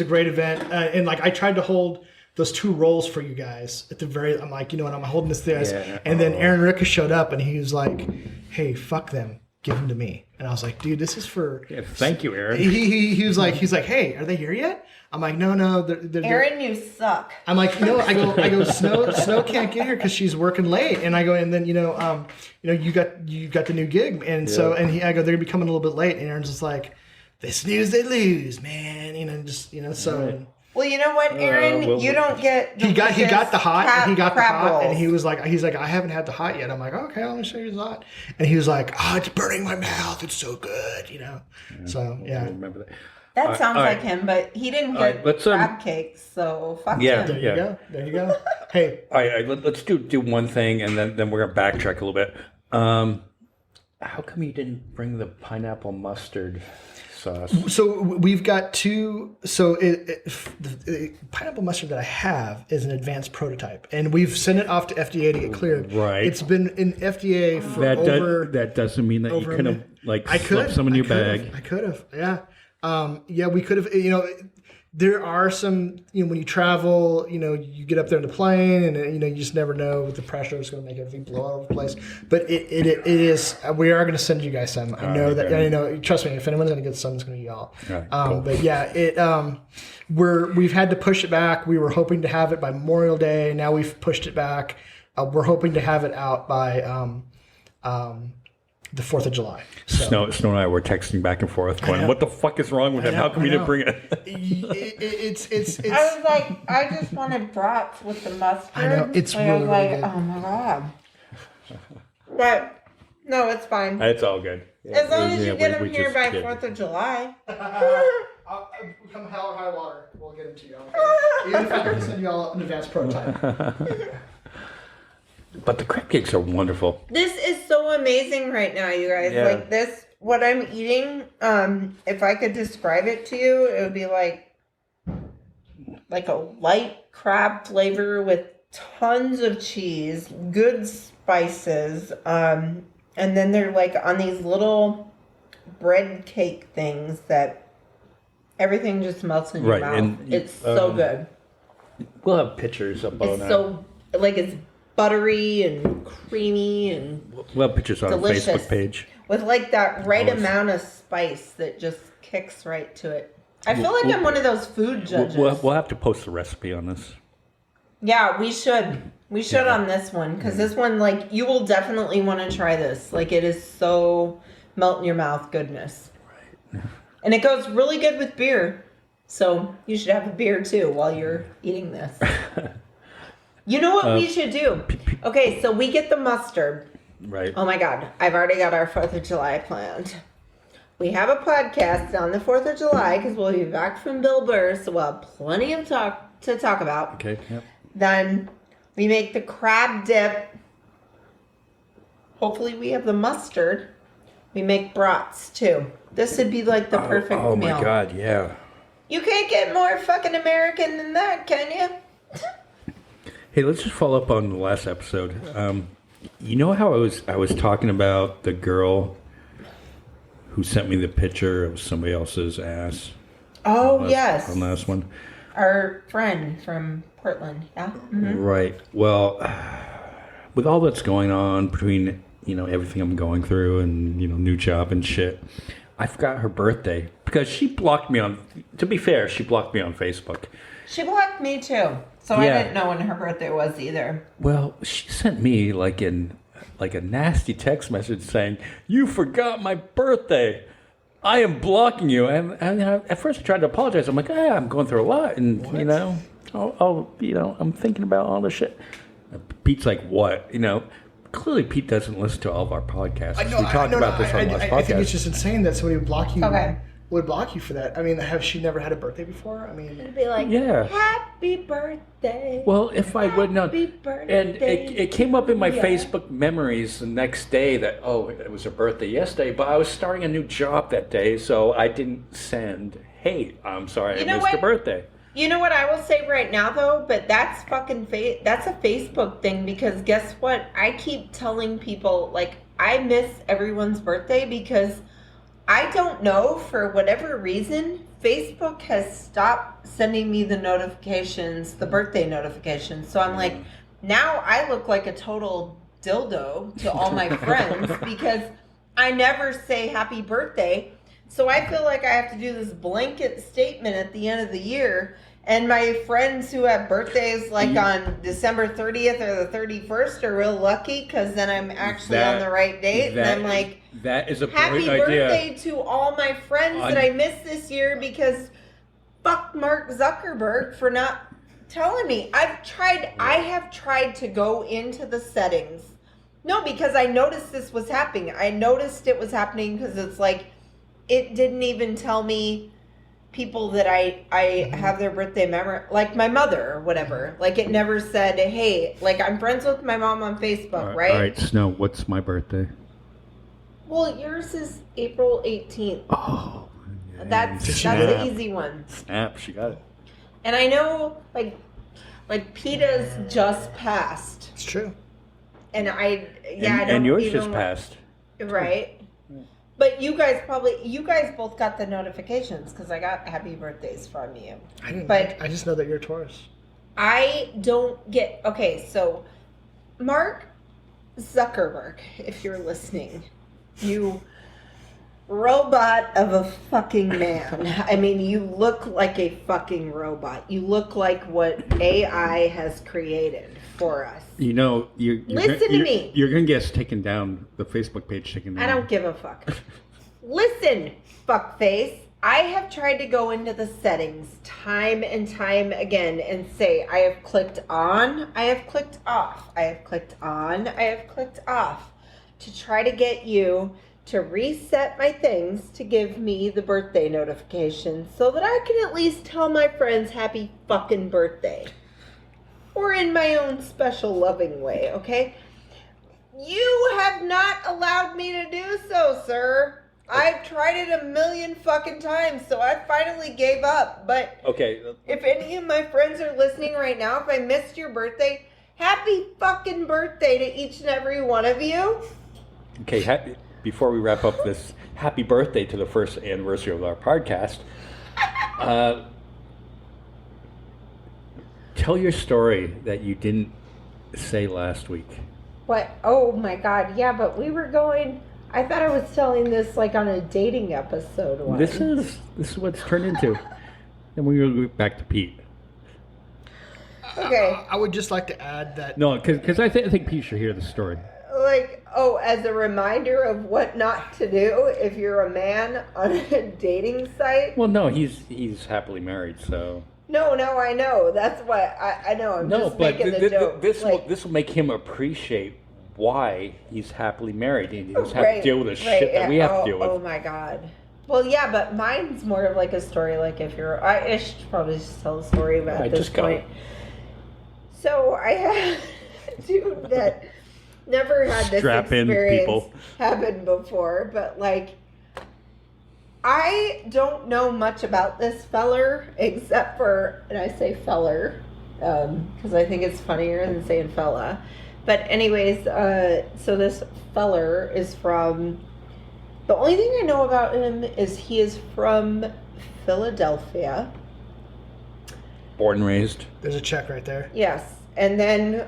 a great event, and like I tried to hold those 2 rolls for you guys at the very. I'm like, I'm holding this there, Yeah. and then Aaron Ricka showed up, and he was like, "Hey, fuck them, give them to me." And I was like, "Dude, this is for." yeah, thank you, Aaron. He was like, "Hey, are they here yet?" I'm like, "No, they're Aaron, you suck. I'm like, I go, Snow can't get here because she's working late, and I go, and then you got the new gig, and so I go, they're gonna be coming a little bit late, and Aaron's just like, they snooze, they lose, man, so. Right. Well, you know what, Aaron? well, you don't get. He got the hot, and rolls. he was like, I haven't had the hot yet. I'm like, okay, let me show you the hot, and he was like, it's burning my mouth, it's so good, So I yeah, remember that. That sounds all like right. him, but he didn't All right, get let's, crab cakes, so fuck Yeah. him. there you go. Hey, All right, let's do one thing, and then we're gonna backtrack a little bit. How come you didn't bring the pineapple mustard sauce? so we've got 2. So the pineapple mustard that I have is an advanced prototype, and we've sent it off to FDA to get cleared. Right. It's been in FDA for over. That doesn't mean that you over a could have minute. slipped some in your bag. I could have. Yeah. We could have. There are some. When you travel, you get up there in the plane, and you just never know what the pressure is going to make everything blow all over the place. But it is. We are going to send you guys some. I know that. Trust me. If anyone's going to get some, it's going to be y'all. All right, cool. But yeah, we've had to push it back. We were hoping to have it by Memorial Day. Now we've pushed it back. We're hoping to have it out by the 4th of July. So. Snow and I were texting back and forth, going, "What the fuck is wrong with him? How come you didn't bring it?" It's I was like, I just wanted brats with the mustard. I know, it's and I was really, like, really good. oh my god. But no, it's fine. It's all good. As long as you get them we here just by did. 4th of July. Come hell or high water, we'll get them to you. Okay? Even if I have to send you all an advanced prototype. But the crab cakes are wonderful. This is so amazing right now, you guys. Yeah. Like this, what I'm eating, if I could describe it to you, it would be like a light crab flavor with tons of cheese, good spices, and then they're like on these little bread cake things that everything just melts in your Right, mouth. and, It's so good. We'll have pictures up on It's so it's buttery and creamy and We'll have pictures on our delicious. Facebook page. with like that right Always. amount of spice that just kicks right to it. I feel like I'm one of those food judges. We'll have to post the recipe on this. Yeah, we should. We should on this one because this one, like, you will definitely want to try this. Like, it is so melt in your mouth goodness. Right. And it goes really good with beer. So you should have a beer too while you're eating this. You know what we should do? Okay, so we get the mustard. Right. Oh my God, I've already got our 4th of July planned. we have a podcast on the 4th of July because we'll be back from Bill Burr, so we'll have plenty of talk to talk about. Okay. Yep. Then we make the crab dip. Hopefully we have the mustard. We make brats too. This would be like the perfect meal. Oh my God, yeah. You can't get more fucking American than that, can you? Hey, let's just follow up on the last episode. You know how I was talking about the girl who sent me the picture of somebody else's ass? Oh, yes. On the last one. Our friend from Portland, yeah? Mm-hmm. Right. Well, with all that's going on between, everything I'm going through and, new job and shit, I forgot her birthday because she blocked me to be fair, she blocked me on Facebook. She blocked me too. So yeah. I didn't know when her birthday was either. Well, she sent me like a nasty text message saying, "You forgot my birthday. I am blocking you." And at first I tried to apologize. I'm like, I'm going through a lot, and I'm thinking about all this shit. Pete's like, what? Clearly Pete doesn't listen to all of our podcasts. We talked about this on the last podcast. I think it's just insane that somebody would block you. Okay. Would block you for that. I mean, have she never had a birthday before? I mean, it'd be like, yeah. Happy birthday. Well, if I would not, Happy birthday. and it came up in my Facebook memories the next day that it was her birthday yesterday, but I was starting a new job that day, so I didn't send. Hey, I'm sorry, I missed your birthday. You know what I will say right now though, but that's fucking that's a Facebook thing because guess what? I keep telling people like I miss everyone's birthday because I don't know, for whatever reason, Facebook has stopped sending me the notifications, the birthday notifications. So I'm like, now I look like a total dildo to all my friends because I never say happy birthday. So I feel like I have to do this blanket statement at the end of the year. And my friends who have birthdays like on December 30th or the 31st are real lucky because then I'm actually on the right date. And I'm like, that is a happy great idea. birthday to all my friends that I missed this year because fuck Mark Zuckerberg for not telling me. I have tried to go into the settings. No, because I noticed this was happening. I noticed it was happening because it's like, it didn't even tell me people that I have their birthday memory, like my mother or whatever. Like it never said, hey, like I'm friends with my mom on Facebook, right? All right, Snow, what's my birthday? Well, yours is April 18th. Oh. That's the easy one. Snap, she got it. And I know, like PETA's just passed. It's true. And I don't and yours just passed. Right. But you guys both got the notifications because I got happy birthdays from you. I didn't. But I just know that you're a Taurus. I don't get. Okay, so Mark Zuckerberg, if you're listening, you robot of a fucking man. I mean, you look like a fucking robot. You look like what AI has created for us. Listen to me. You're going to get us taken down, the Facebook page taken down. I don't give a fuck. Listen, fuckface. I have tried to go into the settings time and time again and say I have clicked on, I have clicked off, I have clicked on, I have clicked off to try to get you to reset my things to give me the birthday notification so that I can at least tell my friends happy fucking birthday. Or in my own special loving way, okay? You have not allowed me to do so, sir. I've tried it a million fucking times, so I finally gave up. But okay, if any of my friends are listening right now, if I missed your birthday, happy fucking birthday to each and every one of you. Okay, before we wrap up this, happy birthday to the first anniversary of our podcast. Tell your story that you didn't say last week. What? Oh my God, yeah, but we were going... I thought I was telling this like on a dating episode once. This is what it's turned into. Then we will go back to Pete. Okay. I would just like to add that... No, because I think Pete should hear the story. Like, as a reminder of what not to do if you're a man on a dating site? Well, no, he's happily married, so... No, I know. That's what I know. I'm just making the joke. This will make him appreciate why he's happily married and he doesn't have to deal with the shit that we have to deal with. Oh my God. Well, yeah, but mine's more of like a story. Like if you're, I should probably just tell the story about this just go. point. So I had a dude that never had this Strap in, experience people. happen before, but like I don't know much about this feller except for, and I say feller because I think it's funnier than saying fella. But anyways, so this feller is from. The only thing I know about him is he is from Philadelphia. Born and raised. There's a check right there. Yes, and then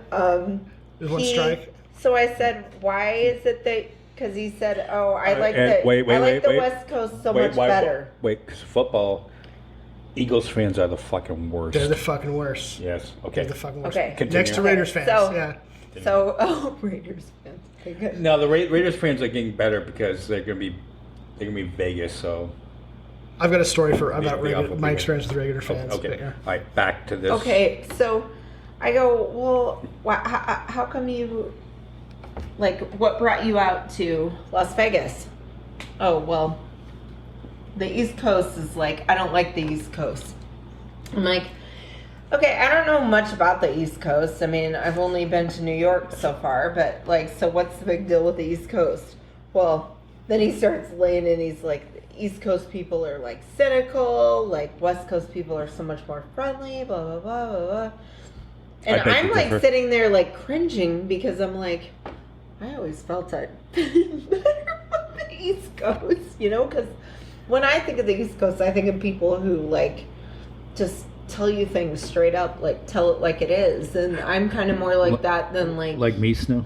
There's one strike. So I said, "Why is it that?" Because he said, "Oh, I like and the West Coast so much better." Wait, because football, Eagles fans are the fucking worst. They're the fucking worst. Yes. Okay. They're the fucking worst. Okay. Continue. Next to Raiders fans. So- yeah. So, Raiders fans. Okay, good. No, the Raiders fans are getting better because they're gonna be Vegas. So I've got a story about The awful my people. experience with Raider fans. okay. but yeah. All right, back to this. Okay, so I go, well, how come you, like, what brought you out to Las Vegas? Oh, well, the East Coast is like, I don't like the East Coast. I'm like, okay, I don't know much about the East Coast. I mean, I've only been to New York so far, but like, so what's the big deal with the East Coast? Well, then he starts laying in, he's like, East Coast people are like cynical, like West Coast people are so much more friendly, blah, blah, blah, blah, blah. And I beg I'm to like differ. sitting there like cringing because I'm like, I always felt I'd been better on the East Coast, you know? Because when I think of the East Coast, I think of people who like just tell you things straight up, like tell it like it is. And I'm kind of more like that than like me, Snow.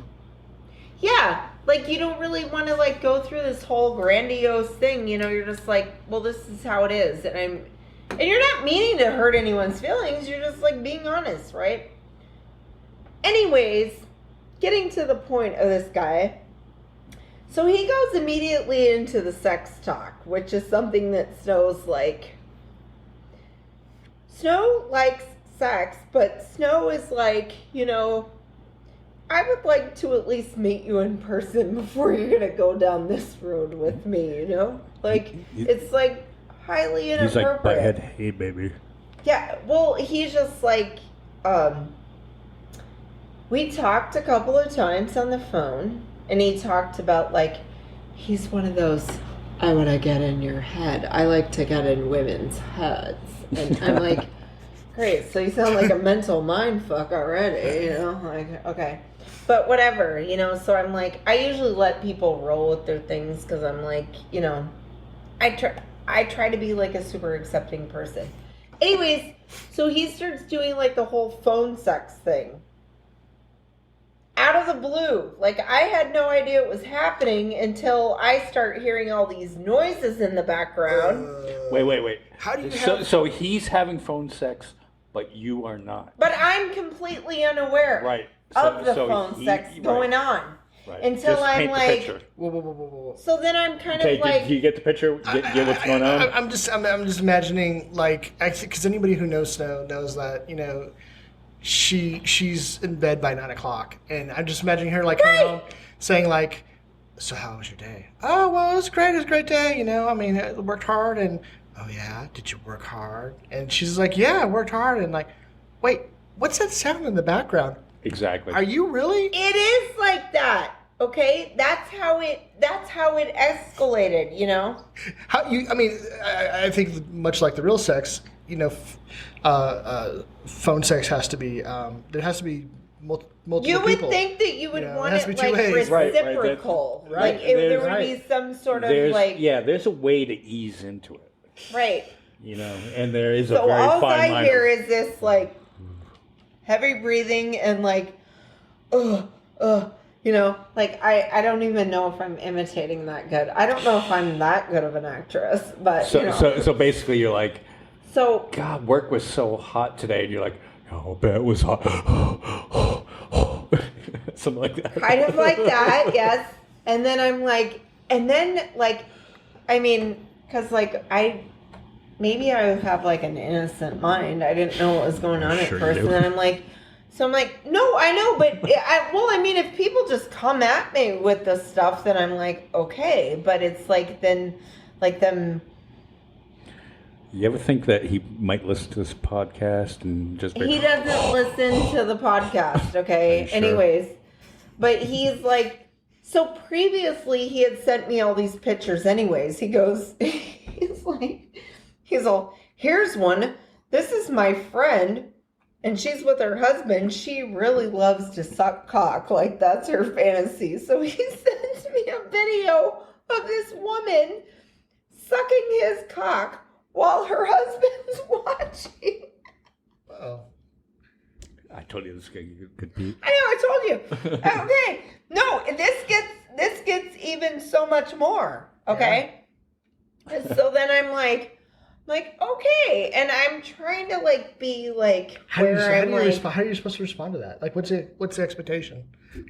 yeah, like you don't really want to like go through this whole grandiose thing, you know, you're just like, well, this is how it is. And you're not meaning to hurt anyone's feelings, you're just like being honest, right? Anyways, getting to the point of this guy. So he goes immediately into the sex talk, which is something that Snow's like. Snow likes sex, but Snow is like, you know, I would like to at least meet you in person before you're going to go down this road with me, you know? Like, it's like highly inappropriate. He's like, butthead, hey, baby. Yeah, well, he's just like, we talked a couple of times on the phone, and he talked about, like, he's one of those, I want to get in your head. I like to get in women's heads. And I'm like, great, so you sound like a mental mind fuck already, you know? Like, okay. But whatever, you know, so I'm like, I usually let people roll with their things because I'm like, you know, I try to be like a super accepting person. Anyways, so he starts doing like the whole phone sex thing. Out of the blue. Like, I had no idea it was happening until I start hearing all these noises in the background. Wait. How do you So he's having phone sex, but you are not. But I'm completely unaware Right. of the phone sex going on. Right. Until Just I'm paint the like- picture. Whoa. So then I'm kind Okay, of like... do you get the picture? Get what's going on? I'm just imagining, like, because anybody who knows Snow knows that, you know, she's in bed by 9 o'clock, and I'm just imagining her like coming home saying like, so how was your day? Oh, well, it was great. It was a great day. You know, I mean, I worked hard, and oh yeah, did you work hard? And she's like, yeah, I worked hard. And like, wait, what's that sound in the background? Exactly. Are you really? It is like that. Okay, that's how it escalated, you know. How you? I mean, I think much like the real sex, you know, phone sex has to be. There has to be multiple You would people. think that you would Yeah, it want has it to be two like ways. Right, reciprocal. right. Like there There's- would be some sort of There's like there's a way to ease into it, right. you know, and there is a So very all fine I line. hear is this like heavy breathing and like, you know, like I don't even know if I'm imitating that good. I don't know if I'm that good of an actress, but so, you know. so basically, you're like, So God, work was so hot today, and you're like, oh, I bet it was hot. Something like that. kind of like that, yes. And then I'm like, I mean, because like maybe I have like an innocent mind. I didn't know what was going on at Sure you first, do. and then I'm like, no, I know, but I mean, if people just come at me with this stuff, then I'm like, okay, but it's like then, like them. You ever think that he might listen to this podcast and just be, He doesn't listen to the podcast, okay? Sure? Anyways, but he's like, so previously he had sent me all these pictures anyways. He goes, he's all, here's one. This is my friend, and she's with her husband. She really loves to suck cock. Like, that's her fantasy. So he sends me a video of this woman sucking his cock while her husband's watching. Oh. I told you this guy could be. I know, I told you. Okay. No, this gets even so much more. Okay. Yeah. And so then I'm like, okay, and I'm trying to like be like How are you supposed to respond to that? Like, what's the expectation?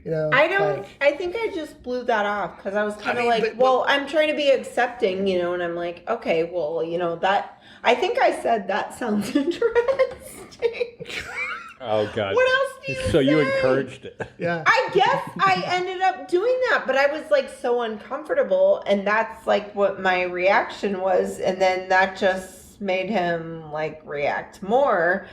You know, I don't. I think I just blew that off because I was kind of like, but I'm trying to be accepting, you know, and I'm like, okay, well, you know, that. I think I said that sounds interesting. Oh God! What else do you So you say? encouraged it? Yeah. I guess I ended up doing that, but I was like so uncomfortable, and that's like what my reaction was, and then that just made him like react more,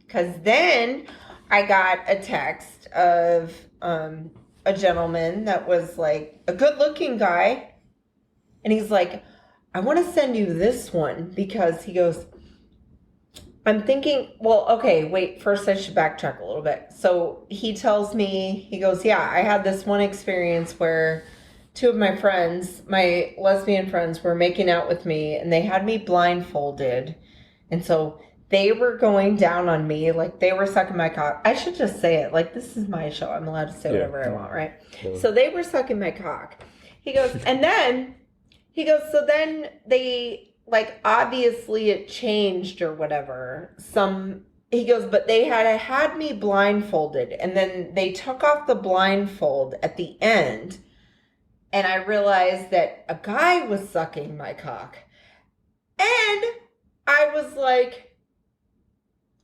because then I got a text of a gentleman that was like a good-looking guy, and he's like, I want to send you this one because he goes, I'm thinking, well, okay, wait, first I should backtrack a little bit. So he tells me, he goes, yeah, I had this one experience where two of my friends, my lesbian friends, were making out with me, and they had me blindfolded. And so they were going down on me, like they were sucking my cock. I should just say it, like this is my show. I'm allowed to say whatever I want, right? Yeah. So they were sucking my cock. He goes, and then, he goes, so then they, like, obviously it changed or whatever. He goes, but they had me blindfolded, and then they took off the blindfold at the end, and I realized that a guy was sucking my cock. And I was like,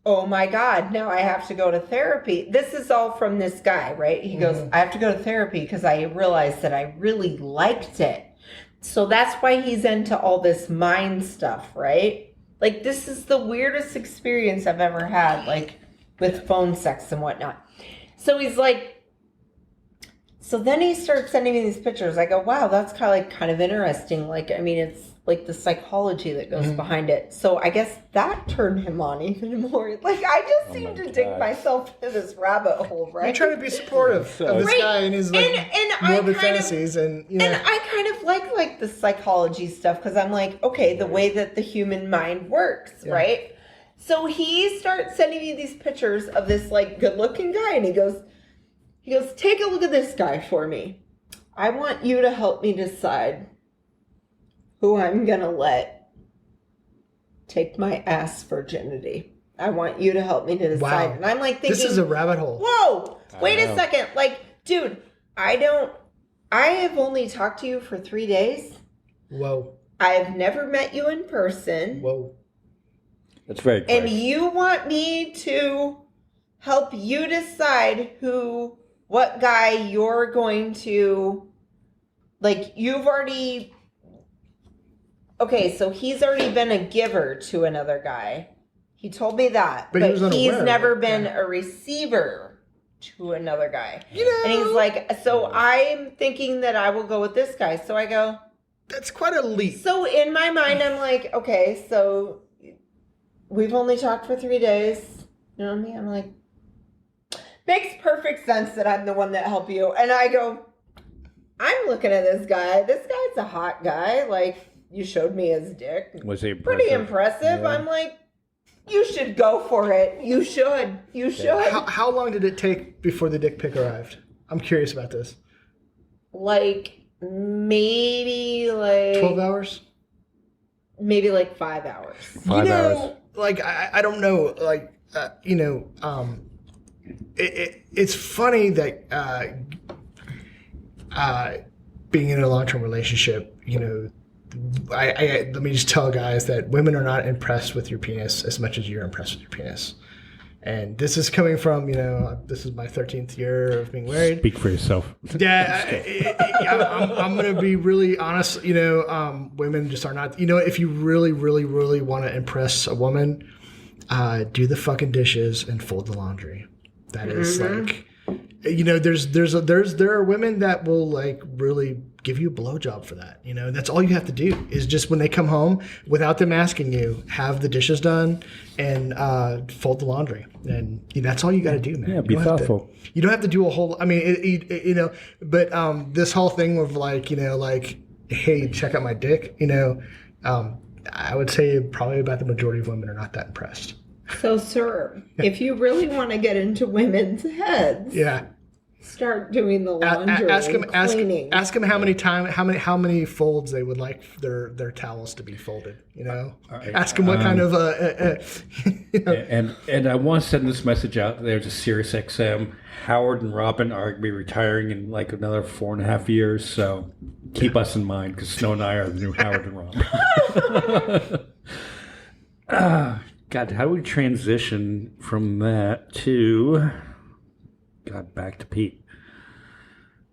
oh my God, now I have to go to therapy. This is all from this guy, right? He goes, I have to go to therapy because I realized that I really liked it. So that's why he's into all this mind stuff, right? Like, this is the weirdest experience I've ever had, like, with phone sex and whatnot. So he's like, so then he starts sending me these pictures. I go, wow, that's kind of interesting. Like, I mean, it's like the psychology that goes behind it. So I guess that turned him on even more. Like, I just seem to dig myself into this rabbit hole, right? You're trying to be supportive of this guy and his like morbid fantasies, and you know. And I kind of like the psychology stuff because I'm like, okay, the way that the human mind works, right? So he starts sending me these pictures of this like good-looking guy, and he goes, take a look at this guy for me. I want you to help me decide who I'm gonna let take my ass virginity. I want you to help me to decide. Wow. And I'm like thinking, this is a rabbit hole. whoa, wait a second. Like, dude, I have only talked to you for 3 days. Whoa. I've never met you in person. Whoa. That's very quick. And you want me to help you decide what guy you're going to, like, you've already, okay, so he's already been a giver to another guy. He told me that. But he was unaware he's of never it. been a receiver to another guy. You know, And he's like, so I'm thinking that I will go with this guy. So I go, that's quite a leap. so in my mind, I'm like, okay, so we've only talked for 3 days. You know what I mean? I'm like, makes perfect sense that I'm the one that helped you. And I go, I'm looking at this guy. This guy's a hot guy. Like, you showed me his dick. Was he Pretty impressive. Yeah. I'm like, you should go for it. You should. You should. How long did it take before the dick pic arrived? I'm curious about this. Like, maybe like 12 hours? Maybe like 5 hours. 5 hours. Like, I don't know. Like, it's funny that being in a long-term relationship, I let me just tell guys that women are not impressed with your penis as much as you're impressed with your penis. And this is coming from, this is my 13th year of being married. Speak for yourself. Yeah, I'm going to be really honest. Women just are not. If you really, really, really want to impress a woman, do the fucking dishes and fold the laundry. That is like, there are women that will like really give you a blowjob for that. That's all you have to do is just when they come home, without them asking you, have the dishes done and fold the laundry, and that's all you got to do, man. Yeah, be thoughtful. You don't have to do a whole. I mean, but this whole thing of like, hey, check out my dick. I would say probably about the majority of women are not that impressed. So, sir, if you really want to get into women's heads, start doing the laundry cleaning. Ask them how many folds they would like their towels to be folded. Ask them what kind of and I want to send this message out there to Sirius XM. Howard and Robin are going to be retiring in like another 4.5 years, so keep us in mind because Snow and I are the new Howard and Robin. God, how do we transition from that to back to Pete?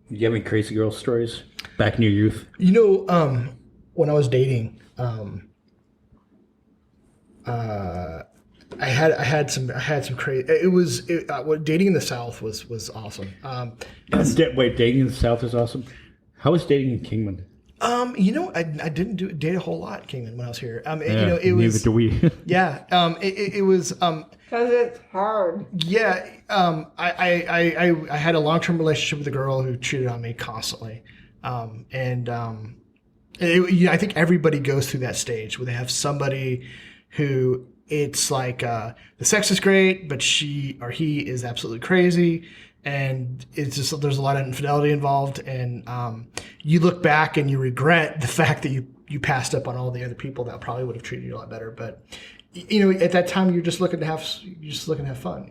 Do you have any crazy girl stories back in your youth? When I was dating, I had some crazy. Dating in the South was awesome. Dating in the South is awesome. How was dating in Kingman? I didn't date a whole lot at Kingman when I was here. It neither was. do we. Yeah. It was. Because it's hard. Yeah. I had a long-term relationship with a girl who cheated on me constantly, I think everybody goes through that stage where they have somebody who it's like the sex is great, but she or he is absolutely crazy. And it's just there's a lot of infidelity involved, and you look back and you regret the fact that you passed up on all the other people that probably would have treated you a lot better. But at that time you're just looking to have fun.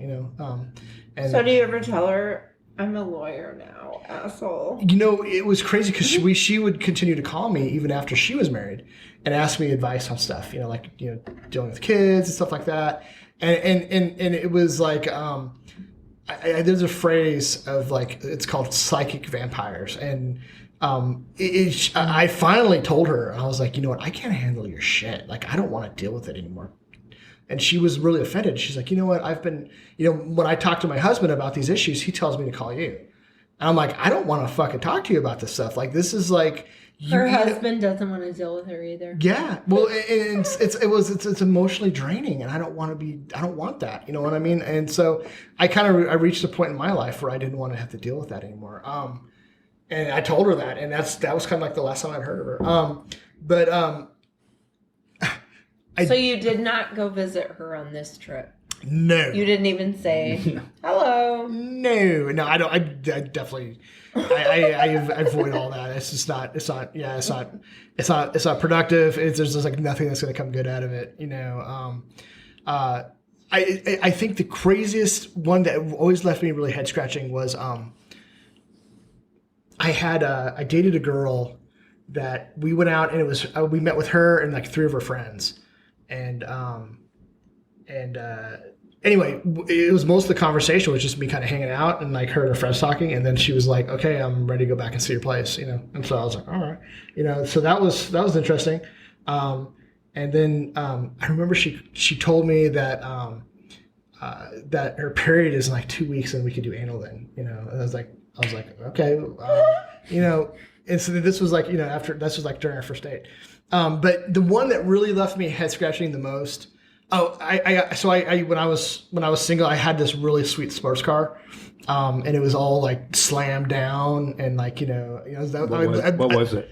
And so do you ever tell her I'm a lawyer now, asshole? It was crazy because she would continue to call me even after she was married and ask me advice on stuff, dealing with kids and stuff like that, and it was like. There's a phrase of like it's called psychic vampires, and I finally told her, I was like, you know what, I can't handle your shit. Like I don't want to deal with it anymore. And she was really offended. She's like, you know what, I've been, when I talk to my husband about these issues, he tells me to call you. And I'm like, I don't want to fucking talk to you about this stuff. Like this is like. Her husband doesn't want to deal with her either. Yeah, well, it's emotionally draining, and I don't want that. You know what I mean? And so I reached a point in my life where I didn't want to have to deal with that anymore. And I told her that, and that was kind of like the last time I'd heard of her. So you did not go visit her on this trip? No. You didn't even say hello? No, I don't. I definitely. I avoid all that. It's just not. It's not productive. There's just like nothing that's going to come good out of it. I think the craziest one that always left me really head scratching was I dated a girl that we went out and it was we met with her and like 3 of her friends and anyway, it was most of the conversation was just me kind of hanging out and like her and her friends talking, and then she was like, "Okay, I'm ready to go back and see your place," And so I was like, "All right," So that was interesting. And then I remember she told me that that her period is in like 2 weeks and we could do anal then. And I was like, okay, And so this was like this was like during our first date. But the one that really left me head scratching the most. Oh, when I was single, I had this really sweet sports car, and it was all like slammed down and like what was it?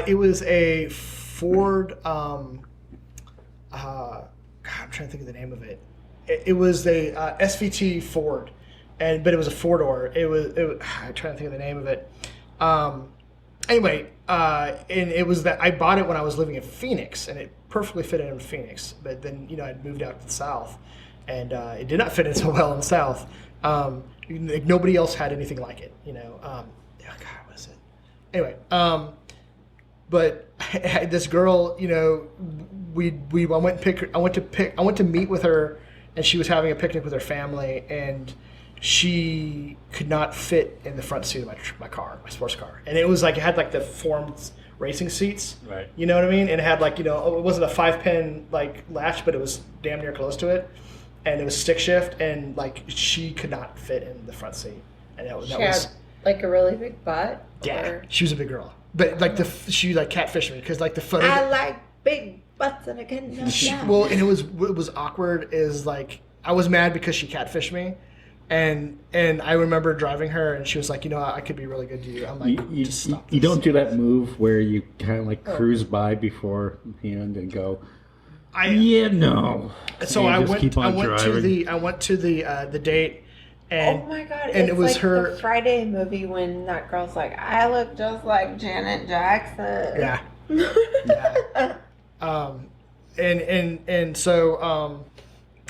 It was a Ford. God, I'm trying to think of the name of it. It was a SVT Ford, but it was a 4-door. I'm trying to think of the name of it. Anyway, and it was that I bought it when I was living in Phoenix, and it perfectly fit in Phoenix. But then, I'd moved out to the South, and it did not fit in so well in the South. Like nobody else had anything like it, God, what is it? Anyway, but this girl, I went to meet with her and she was having a picnic with her family, and she could not fit in the front seat of my car, my sports car. And it was like, it had like the formed racing seats. Right. You know what I mean? And it had like, it wasn't a 5-pin like latch, but it was damn near close to it. And it was stick shift, and like she could not fit in the front seat. And that was like a really big butt? yeah, Or... she was a big girl. But like she like catfished me because like the photo. I like big butts and I couldn't know. Well, and it was awkward. Is like I was mad because she catfished me, and I remember driving her, and she was like, I could be really good to you. I'm like, just stop. You don't do that move where you kind of like cruise by beforehand and go. No. So I went to the date. And, oh my god! And it's it was like her the Friday movie when that girl's like, "I look just like Janet Jackson." Yeah. Yeah. And so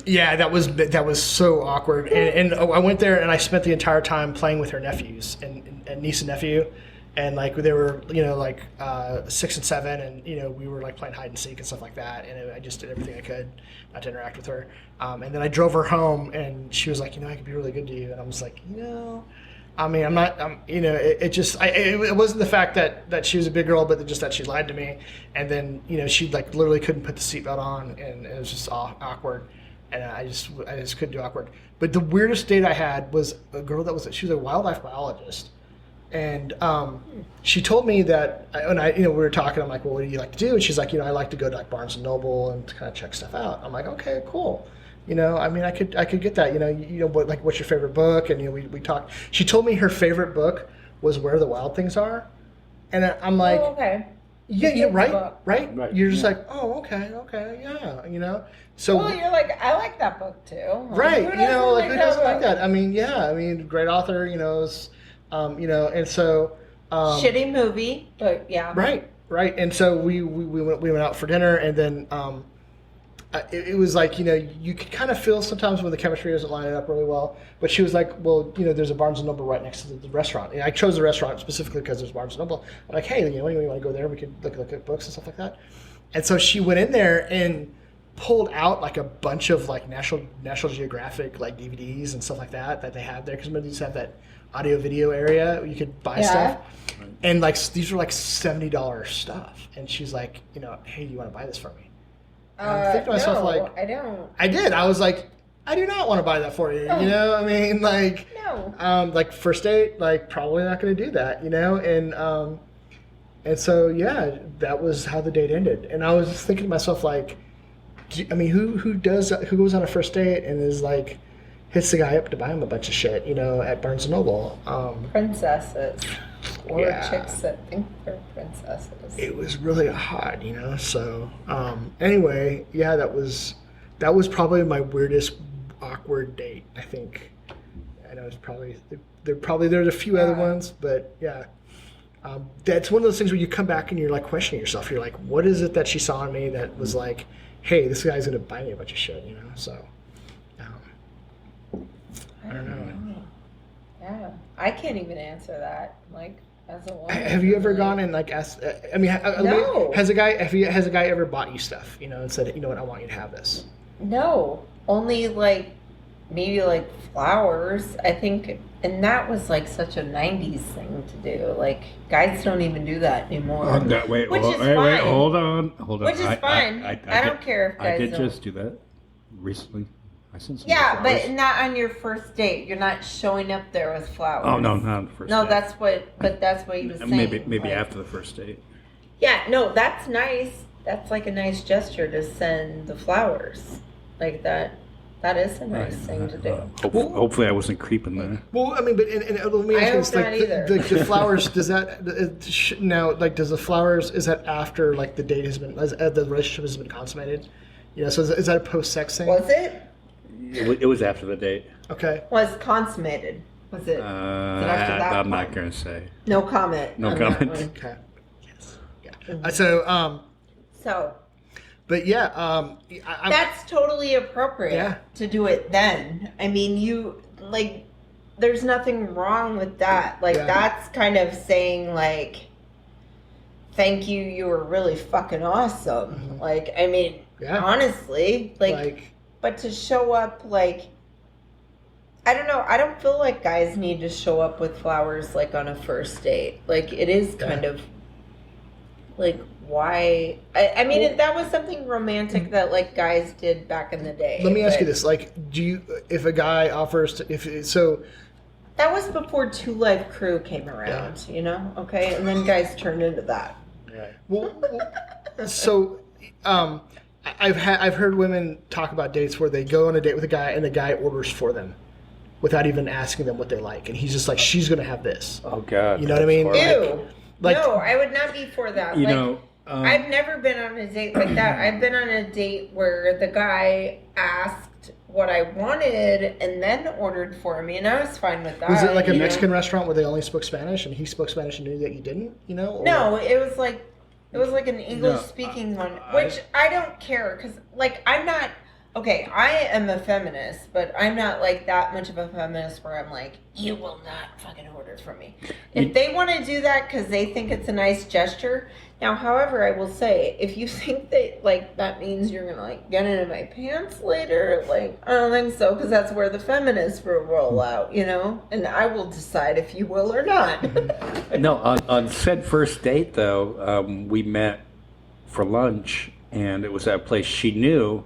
yeah, that was so awkward. And I went there and I spent the entire time playing with her nephews and niece and nephew, and like they were 6 and 7, and we were like playing hide and seek and stuff like that. And I just did everything I could not to interact with her. And then I drove her home, and she was like, I could be really good to you. And I was like, I mean, I'm not, it wasn't the fact that she was a big girl, but just that she lied to me. And then, she like literally couldn't put the seatbelt on, and it was just awkward. And I just couldn't do awkward. But the weirdest date I had was a girl she was a wildlife biologist. And she told me that, we were talking, I'm like, well, what do you like to do? And she's like, I like to go to like Barnes & Noble and kind of check stuff out. I'm like, okay, cool. I mean, I could get that. What's your favorite book? And we talked. She told me her favorite book was Where the Wild Things Are, and I'm like, oh, okay, yeah, right. You're just yeah. like, oh, okay, yeah, So well, you're like, I like that book too, right? Who Who doesn't doesn't like book? that? I mean, yeah, great author, and so shitty movie, but yeah, right. And so we went out for dinner, and then. It was like, you could kind of feel sometimes when the chemistry isn't lining up really well. But she was like, well, there's a Barnes & Noble right next to the restaurant. And I chose the restaurant specifically because there's Barnes & Noble. I'm like, hey, you want to go there? We could look at books and stuff like that. And so she went in there and pulled out like a bunch of like National Geographic like DVDs and stuff like that they have there. Because these have that audio video area where you could buy stuff. And like these were like $70 stuff. And she's like, hey, do you want to buy this for me? I'm thinking to myself, like, I don't. I did. I was like, I do not want to buy that for you. I mean, like, no. Like first date, like probably not going to do that. And so yeah, that was how the date ended. And I was just thinking to myself, like, who goes on a first date and is like hits the guy up to buy him a bunch of shit, at Barnes & Noble? Princesses. Or chicks that think they're princesses. It was really odd, So anyway, yeah, that was probably my weirdest awkward date. I think. I know it's probably there's a few other ones, but yeah, that's one of those things where you come back and you're like questioning yourself. You're like, what is it that she saw in me that was like, hey, this guy's gonna buy me a bunch of shit, So I don't know. Yeah, I can't even answer that. Like, as a woman, have you ever gone and like asked? No. Has a guy ever bought you stuff? And said, you know what, I want you to have this. No, only like maybe like flowers. I think, and that was like such a '90s thing to do. Like, guys don't even do that anymore. Wait, fine. hold on. Which is fine. I don't care if guys I did don't. just do that recently. I sent some Yeah, flowers. but not on your first date. You're not showing up there with flowers. Oh no, not on the first No, date. that's what he was saying. Maybe like, after the first date. Yeah, no, that's nice. That's like a nice gesture to send the flowers. Like that. That is a nice thing to do. Hopefully I wasn't creeping there. Well, I mean, but and let me ask you this: like the flowers, does that now? Like, does the flowers, is that after like the date has been, the relationship has been consummated? So is that a post-sex thing? Was it? It was after the date. Okay. Was consummated? Was it? After that I'm point? not gonna say. No comment. No on comment. That one. Okay. Yes. Yeah. So. But yeah, that's totally appropriate to do it then. I mean, there's nothing wrong with that. Like, that's kind of saying, like, thank you, you were really fucking awesome. Mm-hmm. Like, I mean, honestly, like but to show up like, I don't know. I don't feel like guys need to show up with flowers like on a first date. Like it is kind of like why? I mean, that was something romantic that like guys did back in the day. Let me ask you this: like, do you, if a guy offers to, if so, that was before Two Live Crew came around, you know? Okay, and then guys turned into that. Right. Well, so I've heard women talk about dates where they go on a date with a guy and the guy orders for them without even asking them what they like, and he's just like, she's gonna have this. Oh God. You know what I mean? Ew. Like, no, I would not be for that. You like, know. I've never been on a date like that. I've been on a date where the guy asked what I wanted and then ordered for me, and I was fine with that. Was it like a you Mexican know? restaurant where they only spoke Spanish and he spoke Spanish and knew that you didn't? You know? Or? No, it was like an English speaking one, which I don't care because like I'm not. Okay, I am a feminist, but I'm not like that much of a feminist where I'm like, you will not fucking order from me. If they want to do that because they think it's a nice gesture. Now, however, I will say, if you think that like that means you're gonna like get into my pants later, like I don't think so, because that's where the feminists will roll out, you know, and I will decide if you will or not. No, on said first date though, we met for lunch, and it was at a place she knew.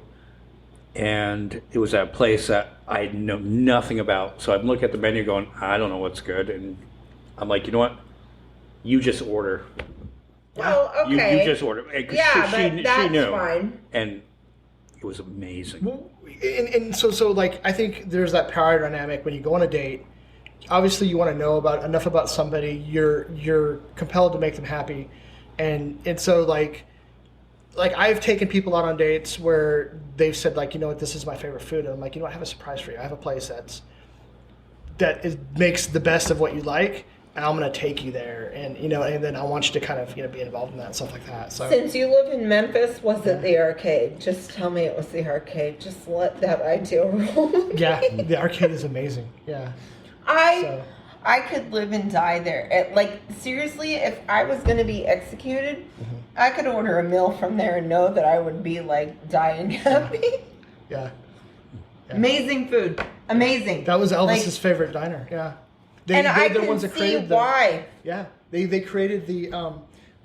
And it was at a place that I know nothing about. So I'm looking at the menu going, I don't know what's good. And I'm like, you know what? You just order. Well, okay. You just order. 'Cause Yeah, she but that's knew. fine. And it was amazing. Well, and so like I think there's that power dynamic when you go on a date. Obviously, you want to know about enough about somebody. You're compelled to make them happy, and so like I've taken people out on dates where they've said like, you know what, this is my favorite food, and I'm like, you know what, I have a surprise for you. I have a place makes the best of what you like, and I'm gonna take you there, and you know, and then I want you to kind of, you know, be involved in that and stuff like that. So Since you live in Memphis, was it the arcade? Just tell me it was the arcade. Just let that idea roll. yeah, the arcade is amazing. Yeah, I could live and die there. Like seriously, if I was going to be executed, I could order a meal from there and know that I would be like dying happy. yeah. Amazing food, amazing. That was Elvis's Like, favorite diner. Yeah, and I they're the can ones that see created why. Yeah, they created the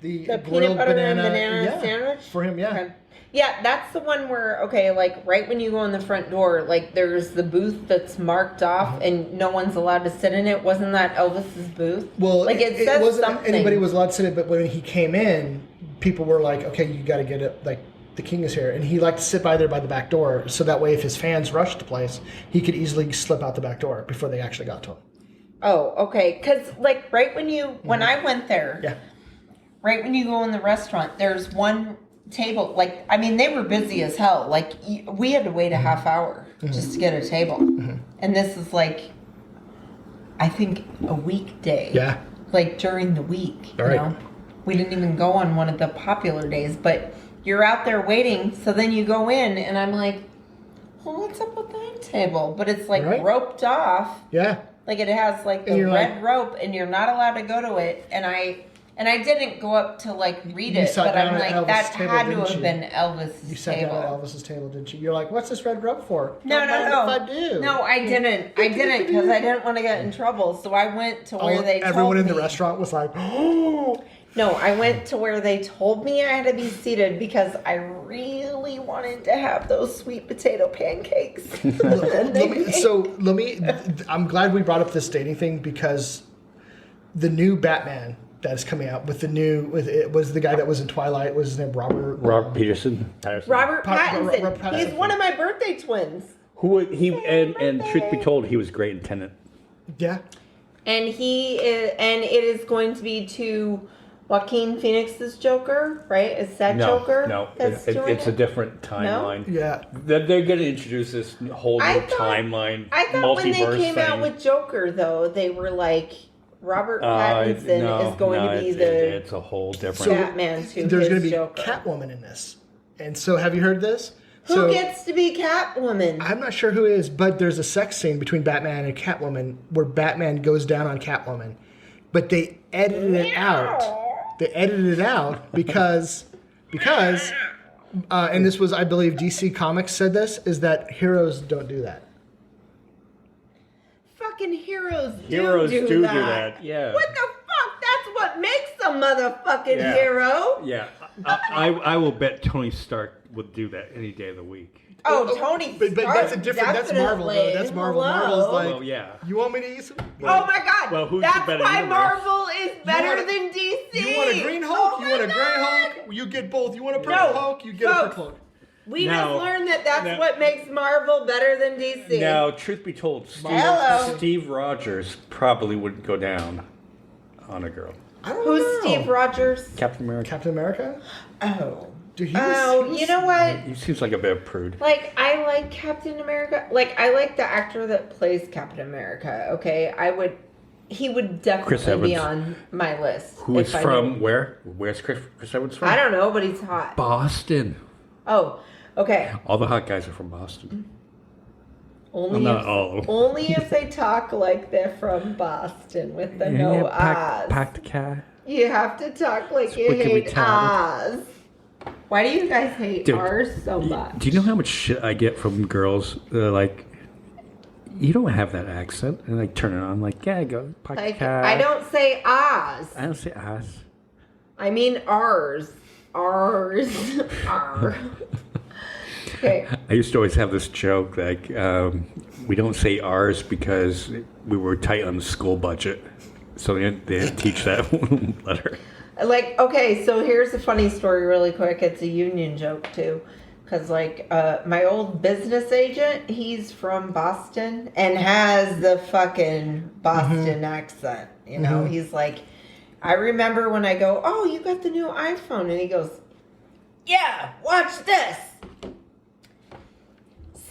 The grilled peanut butter and banana banana sandwich for him. Yeah. Okay. Yeah, that's the one where, okay, like right when you go in the front door, like there's the booth that's marked off and no one's allowed to sit in it. Wasn't that Elvis's booth? Well, like it says wasn't something. anybody was allowed to sit in it, but when he came in, people were like, okay, you got to get it, like the king is here. And he liked to sit by there by the back door, so that way if his fans rushed the place, he could easily slip out the back door before they actually got to him. Oh, okay. Because like right when I went there, Yeah. right when you go in the restaurant, there's one table. Like, I mean, they were busy as hell. Like we had to wait a half hour just to get a table. And this is like, I think a weekday. Yeah. Like during the week, you Right. know? We didn't even go on one of the popular days, but you're out there waiting. So then you go in and I'm like, well, what's up with that table? But it's like Right. roped off. Yeah. Like it has like And the you're red like- rope and you're not allowed to go to it. And I didn't go up to like read You it, sat but down I'm at like, Elvis's that table, had to didn't have you? been Elvis's You sat table. down at Elvis's table, didn't you? You're like, what's this red rope for? No, Don't no, mind no. if I do. No, I didn't. I didn't because I didn't want to get in trouble. So I went to where they told everyone in the me. restaurant was like, oh. No, I went to where they told me I had to be seated because I really wanted to have those sweet potato pancakes. I'm glad we brought up this dating thing because the new Batman that is coming out it was the guy that was in Twilight. Was his name Robert Peterson. Robert Pattinson. Robert Pattinson. He's one of my birthday twins. And truth be told, he was great in Tenet. Yeah. And it is going to be to Joaquin Phoenix's Joker, right? Is that Joker? No, that's doing it's a it? different timeline. Yeah. They're going to introduce this whole new timeline, I thought multiverse when they came thing. out with Joker, though, they were like, Robert Pattinson is going to be it's a whole different. Batman to There's his going to be Joker. Catwoman in this, and so have you heard this? Who gets to be Catwoman? I'm not sure who is, but there's a sex scene between Batman and Catwoman where Batman goes down on Catwoman, but they edited it out. They edited it out because and this was, I believe, DC Comics said this, is that heroes don't do that. Fucking heroes Heroes do do that. yeah. What the fuck? That's what makes a motherfucking Yeah. hero. Yeah. I will bet Tony Stark would do that any day of the week. Oh, Tony But that's a different. That's Marvel, though. That's Marvel. Hello. Marvel's like, Well, yeah. you want me to eat some? Oh my god! Well, who's the that's better why universe? Marvel is better want a- than DC. You want a green Hulk? Oh You my want a gray God. Hulk? You get both. You want a purple No, Hulk? You get a folks. purple Hulk. We Now- just learned that that's now- what makes Marvel better than DC. Now, truth be told, Hello. Steve Rogers probably wouldn't go down on a girl. I don't Who's know. Steve Rogers? Captain America. Captain America? Oh. Dude, he You know what? He seems like a bit of a prude. Like, I like Captain America. Like, I like the actor that plays Captain America, okay? He would Chris definitely be Evans. on my list. Who is if I from knew. where? Where's Chris Evans from? I don't know, but he's hot. Boston. Oh, okay. All the hot guys are from Boston. Only Well, not if, all of them. only if they talk like they're from Boston with the no O's. Pack the cat. You have to talk like you Wickedly hate talented. O's. Why do you guys hate Dude, R's so much? Do you know how much shit I get from girls? They're like, you don't have that accent. And I turn it on, like, yeah, go. Pack the Like, cat. I don't say O's. I don't say ass. I mean R's. R's. R. Okay. I used to always have this joke like we don't say ours because we were tight on the school budget, so they didn't teach that letter. Like, okay, so here's a funny story really quick. It's a union joke, too. Because, like, my old business agent, he's from Boston and has the fucking Boston accent. You know, he's like, I remember when I go, oh, you got the new iPhone. And he goes, yeah, watch this.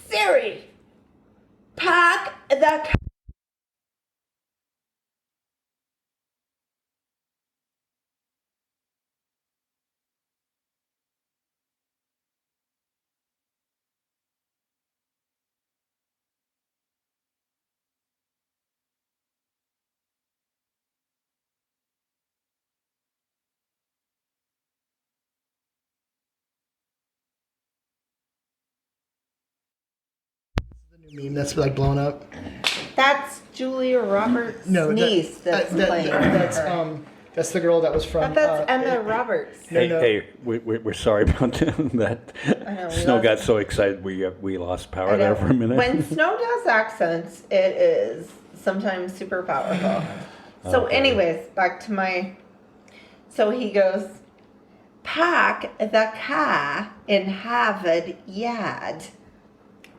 Siri, park the car. The new meme that's like blown up. That's Julia Roberts' No, niece that's playing. that's the girl that was from. But that's Emma Roberts. No, Hey, no. hey, we're sorry about that. know, we Snow lost- got so excited we lost I power know. there for a minute. When Snow does accents, it is sometimes super powerful. So, Okay. anyways, back to my. So he goes, park the car in Harvard Yard.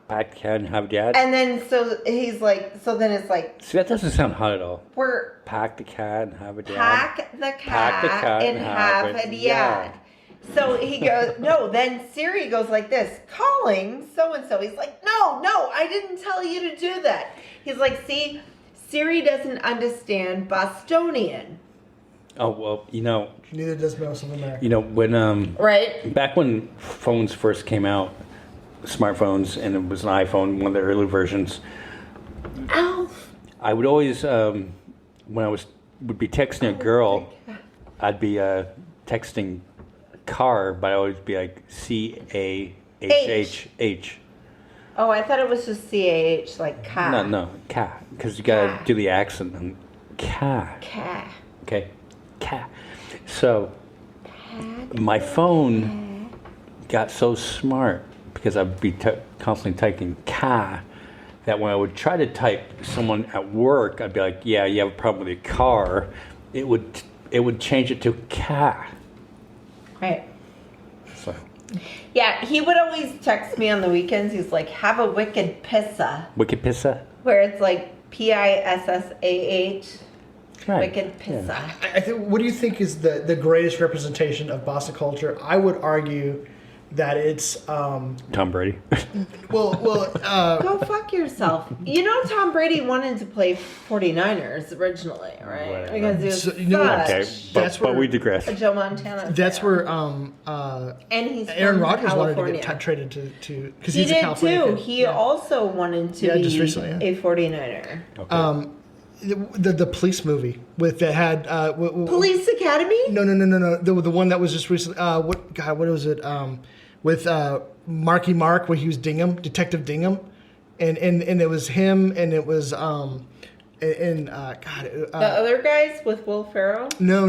Pack the cat and have dad. And then so he's like, so then it's like, See, that doesn't sound hot at all. we're Pack the cat and have a dad. pack the Pack the car cat in in Harvard Harvard Yard. Yard. So he goes, no, then Siri goes like this, calling so-and-so. He's like, no, I didn't tell you to do that. He's like, see, Siri doesn't understand Bostonian. Oh well, Neither does most of America. when Right? back when phones first came out, smartphones, and it was an iPhone, one of the early versions. Alf. I would always, when I would be texting a girl, I'd be texting car, but I would always be like CAHH. Oh, I thought it was just CAH, like car. No, ca, because you gotta Ca. do the accent and ca. Car. Okay, ca. So my phone got so smart because I'd be constantly typing ca that when I would try to type someone at work, I'd be like, "Yeah, you have a problem with your car." It would change it to ca. Right. So Yeah, he would always text me on the weekends. He's like, have a wicked pissa. wicked pissa. Where it's like PISSAH. Right. Wicked pissa. I think. What do you think is the greatest representation of Boston culture? I would argue that it's Tom Brady. well. Go fuck yourself. You know Tom Brady wanted to play 49ers originally, right? Whatever. Because he was So, you know what? such Okay, That's but where- we digress. a Joe Montana That's fan. where And he's Aaron from Rodgers wanted to California. get traded to because He he's a did California too. kid. He Yeah. also wanted to Yeah, be just recently, yeah. a 49er. Okay. The police movie with that had Police Academy? No. The one that was just recently. What was it? with Marky Mark, where he was Detective Dingham, and it was him, and it was God. The other guys with Will Ferrell. No.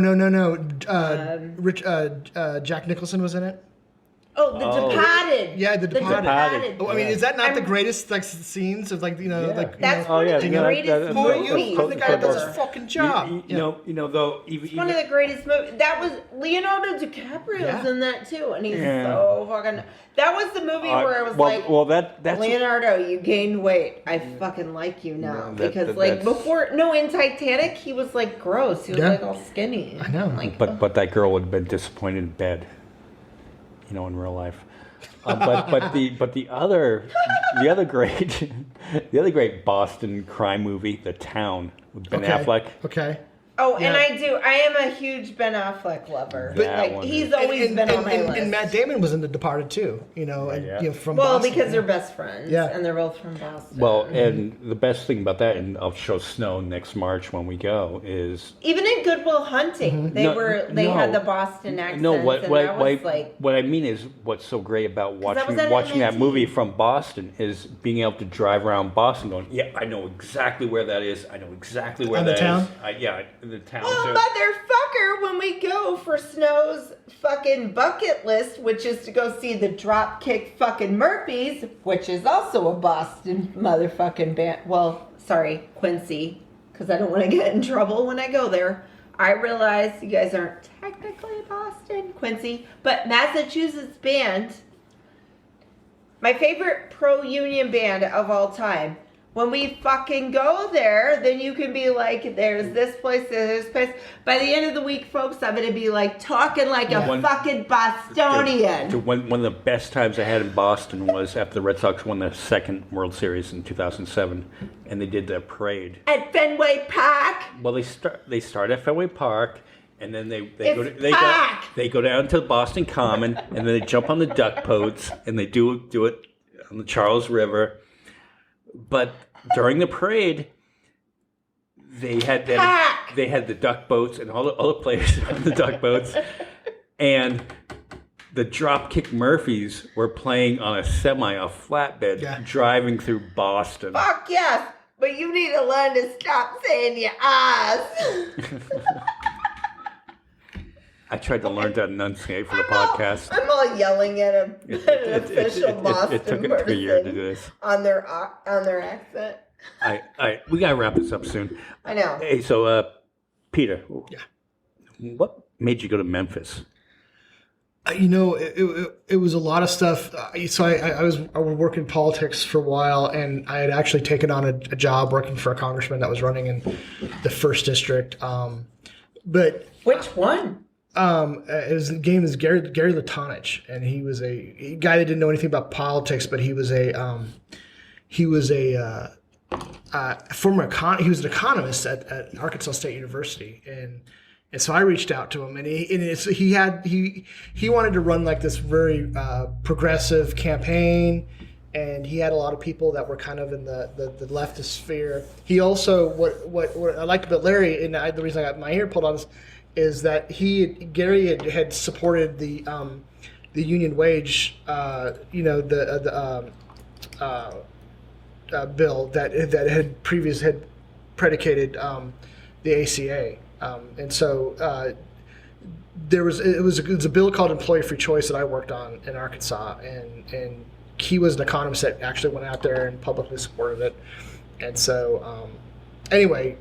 Jack Nicholson was in it. Oh, The Departed. Yeah, The Departed. Oh, I mean, Yeah. is that not the greatest like scenes of like That's one of the greatest movies the guy does his ever. fucking job. You know, though, It's one of the greatest movies. That was Leonardo DiCaprio's in that too, and he's so fucking. That was the movie where I was that's Leonardo, you gained weight. I fucking like you now because that's- before, in Titanic he was like gross. He was like all skinny. I know. Like, But that girl would have been disappointed in bed, in real life. The other great Boston crime movie, The Town, with Ben Affleck. Okay. Oh, and I am a huge Ben Affleck lover. That Like one he's is- always been on my list. And Matt Damon was in The Departed too. From Boston. because they're best friends. Yeah. And they're both from Boston. Well, and the best thing about that, and I'll show Snow next March when we go, is even in Good Will Hunting, they had the Boston accent. no. What I I mean is what's so great about that was at watching that MIT. movie from Boston is being able to drive around Boston, going, yeah, I know exactly where that is. I know exactly where And the that town? is. The town. Oh, too. motherfucker, when we go for Snow's fucking bucket list, which is to go see the Dropkick fucking Murphys, which is also a Boston motherfucking band. Well, sorry, Quincy, because I don't want to get in trouble when I go there. I realize you guys aren't technically Boston, Quincy, but Massachusetts band. My favorite pro-union band of all time. When we fucking go there, then you can be like, there's this place, there's this place. By the end of the week, folks, I'm going to be like talking like a fucking Bostonian. One of the best times I had in Boston was after the Red Sox won the second World Series in 2007, and they did the parade. At Fenway Park. Well, they start at Fenway Park, and then they go down to Boston Common, and then they jump on the duck boats, and they do it on the Charles River. But during the parade, they had the duck boats and all the players on the duck boats, and the Dropkick Murphys were playing on a flatbed, driving through Boston. Fuck yes, but you need to learn to stop saying your ass. I tried to learn to enunciate for the podcast. I'm all yelling at an official Boston it took person a year to do this. on their accent. We gotta wrap this up soon. I know. Hey, so Peter, what made you go to Memphis? It was a lot of stuff. So I was working politics for a while, and I had actually taken on a job working for a congressman that was running in the first district. But Which one? his name is Gary Latonich, and he was a guy that didn't know anything about politics, but he was an economist at Arkansas State University, and so I reached out to him, and he wanted to run like this very progressive campaign, and he had a lot of people that were kind of in the leftist sphere. He also what I liked about Larry, and the reason I got my hair pulled on is that Gary had supported the union wage, bill that had predicated the ACA, and so it was a bill called Employee Free Choice that I worked on in Arkansas, and he was an economist that actually went out there and publicly supported it, and so. Anyway,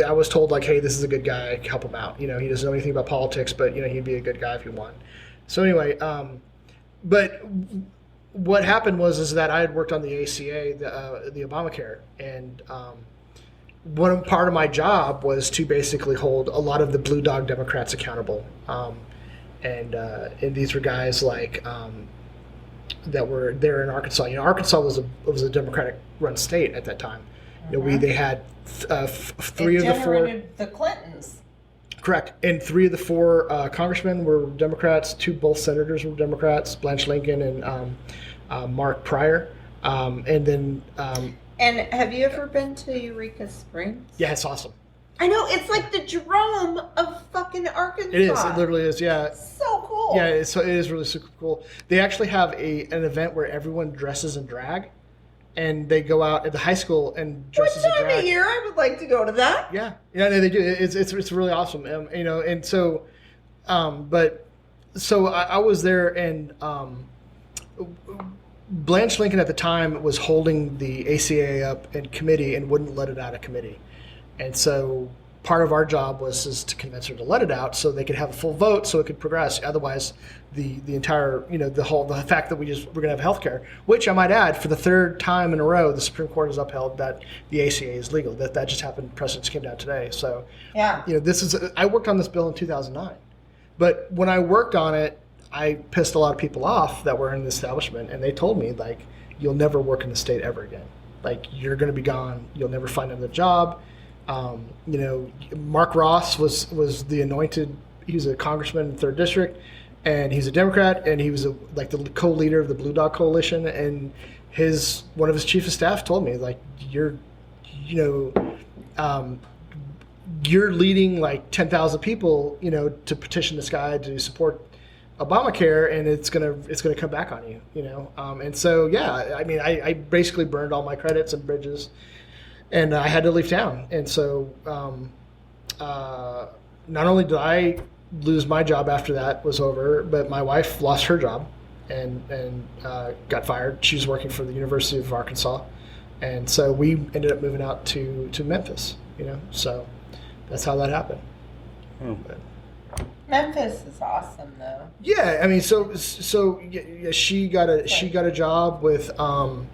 I was told like, hey, this is a good guy, help him out. He doesn't know anything about politics, but he'd be a good guy if he won. So anyway, but what happened was that I had worked on the ACA, the Obamacare, and part of my job was to basically hold a lot of the blue dog Democrats accountable, and these were guys like that were there in Arkansas. Arkansas was a Democratic run state at that time. They had three of the four. The Clintons. Correct, and three of the four congressmen were Democrats. Both senators were Democrats: Blanche Lincoln and Mark Pryor. And then. And have you ever been to Eureka Springs? Yeah, it's awesome. I know, it's like the Jerome of fucking Arkansas. It is. It literally is. Yeah. So cool. Yeah. It is really super cool. They actually have an event where everyone dresses in drag, and they go out at the high school and dresses in What drag. time of year? I would like to go to that. Yeah. Yeah. No, they do. It's really awesome. You know, and so, so I was there, and Blanche Lincoln at the time was holding the ACA up in committee and wouldn't let it out of committee. And so part of our job was to convince her to let it out so they could have a full vote so it could progress. Otherwise, the entire, you know, the fact that we're going to have health care, which I might add, for the third time in a row, the Supreme Court has upheld that the ACA is legal. That just happened. Precedents came down today. So, Yeah. you know, I worked on this bill in 2009. But when I worked on it, I pissed a lot of people off that were in the establishment, and they told me, like, you'll never work in the state ever again. Like, you're going to be gone. You'll never find another job. You know, Mark Ross was the anointed. He was a congressman in the 3rd District, and he's a Democrat, and he was like the co-leader of the Blue Dog Coalition. And one of his chief of staff told me, like, you're leading like 10,000 people, you know, to petition this guy to support Obamacare, and it's gonna come back on you, you know. And so, yeah, I mean, I basically burned all my credits and bridges, and I had to leave town. And so, not only did I lose my job after that was over, but my wife lost her job and got fired. She was working for the University of Arkansas, and so we ended up moving out to Memphis, you know. So that's how that happened. But, Memphis is awesome, though. yeah, I mean, so yeah, she got a job with a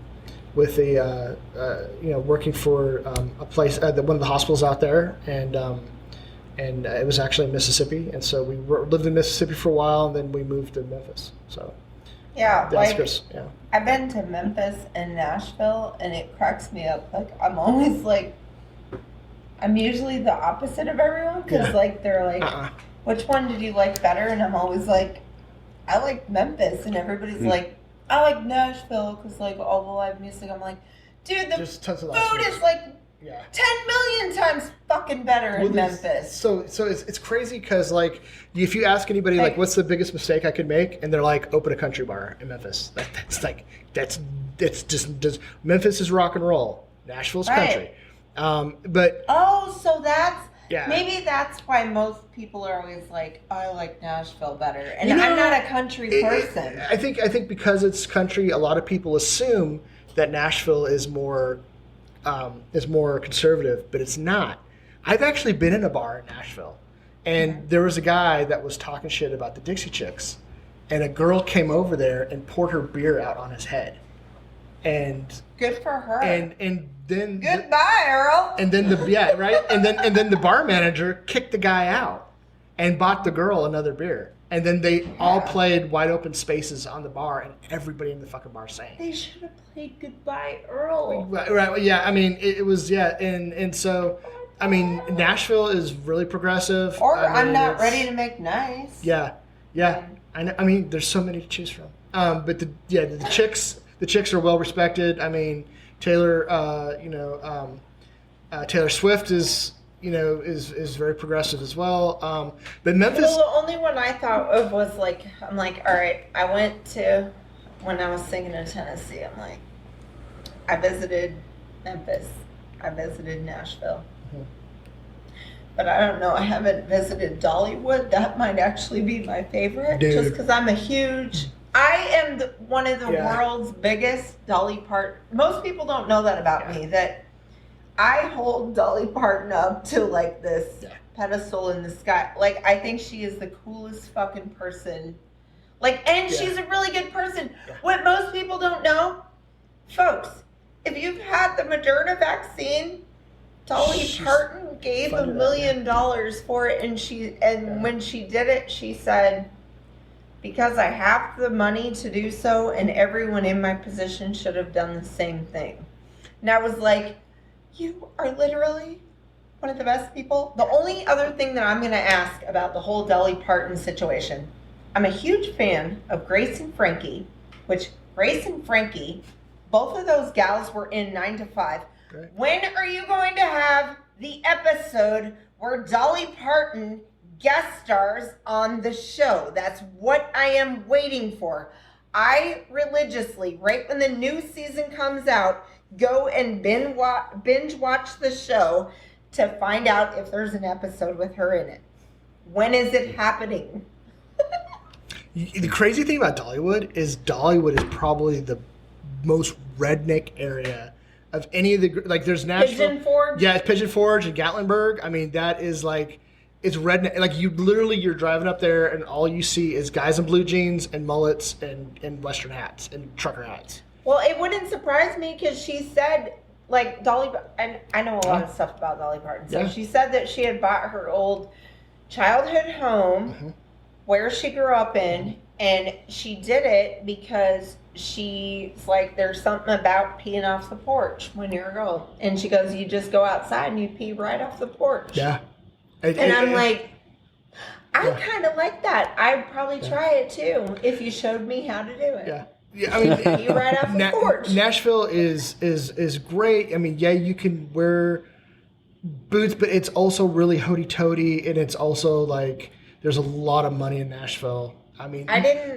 you know, working for a place one of the hospitals out there, and it was actually in Mississippi, and so we lived in Mississippi for a while, and then we moved to Memphis. So Yeah, that's like, Chris. Yeah, I've been to Memphis and Nashville, and it cracks me up. Like, I'm always like, I'm usually the opposite of everyone, because Yeah. like, they're like, which one did you like better? And I'm always like, I like Memphis, and everybody's like, I like Nashville because like all the live music. I'm like, dude, the just tons of food is like yeah. 10 million times fucking better in Memphis. So it's crazy because, like, if you ask anybody, like, what's the biggest mistake I could make, and they're like, open a country bar in Memphis. That's just Memphis is rock and roll. Nashville's country. But so that's yeah. maybe that's why most people are always like, I like Nashville better, and You know, I'm not a country person. I think because it's country, a lot of people assume that Nashville is more conservative, but it's not. I've actually been in a bar in Nashville, and there was a guy that was talking shit about the Dixie Chicks, and a girl came over there and poured her beer out on his head, and Good for her. and then Goodbye, Earl. and then and then the bar manager kicked the guy out and bought the girl another beer. And then they all played Wide Open Spaces on the bar, and everybody in the fucking bar sang. They should have played Goodbye, Earl. Right. Yeah. I mean, it was, yeah. And so, I mean, Nashville is really progressive. Or I mean, I'm not ready to make nice. Yeah. I know, I mean, there's so many to choose from. But the chicks are well respected. I mean, Taylor Swift is very progressive as well. But Memphis. Well, the only one I thought of was like, I'm like, all right, I went to, when I was singing in Tennessee, I'm like, I visited Memphis, I visited Nashville. Mhm. But I don't know, I haven't visited Dollywood. That might actually be my favorite. Dude. Just because I'm I am one of the Yeah. world's biggest Dolly Parton. Most people don't know that about me, that I hold Dolly Parton up to like this pedestal in the sky. Like, I think she is the coolest fucking person. Like, and she's a really good person. Yeah. What most people don't know, folks, if you've had the Moderna vaccine, Dolly She's Parton gave $1 million for it, and when she did it, she said, because I have the money to do so, and everyone in my position should have done the same thing. And I was like, you are literally one of the best people. The only other thing that I'm going to ask about the whole Dolly Parton situation, I'm a huge fan of Grace and Frankie, which Grace and Frankie, both of those gals were in 9 to 5. Right. When are you going to have the episode where Dolly Parton guest stars on the show. That's what I am waiting for. I religiously, right when the new season comes out, go and binge watch the show to find out if there's an episode with her in it. When is it happening? The crazy thing about Dollywood is probably the most redneck area of any of the, like, there's Nashville. Pigeon Forge? Yeah, it's Pigeon Forge and Gatlinburg. I mean, that is like, it's redneck. Like, you're driving up there and all you see is guys in blue jeans and mullets and Western hats and trucker hats. Well, it wouldn't surprise me because she said, like, and I know a lot of stuff about Dolly Parton. So she said that she had bought her old childhood home where she grew up in, and she did it because she's like, there's something about peeing off the porch when you're a girl. And she goes, you just go outside and you pee right off the porch. Yeah. And I'm like, I kind of like that. I'd probably try it too if you showed me how to do it. Yeah. Yeah, I mean, pee right off the porch. Nashville is great. I mean, yeah, you can wear boots, but it's also really hoity-toity, and it's also like there's a lot of money in Nashville. I mean,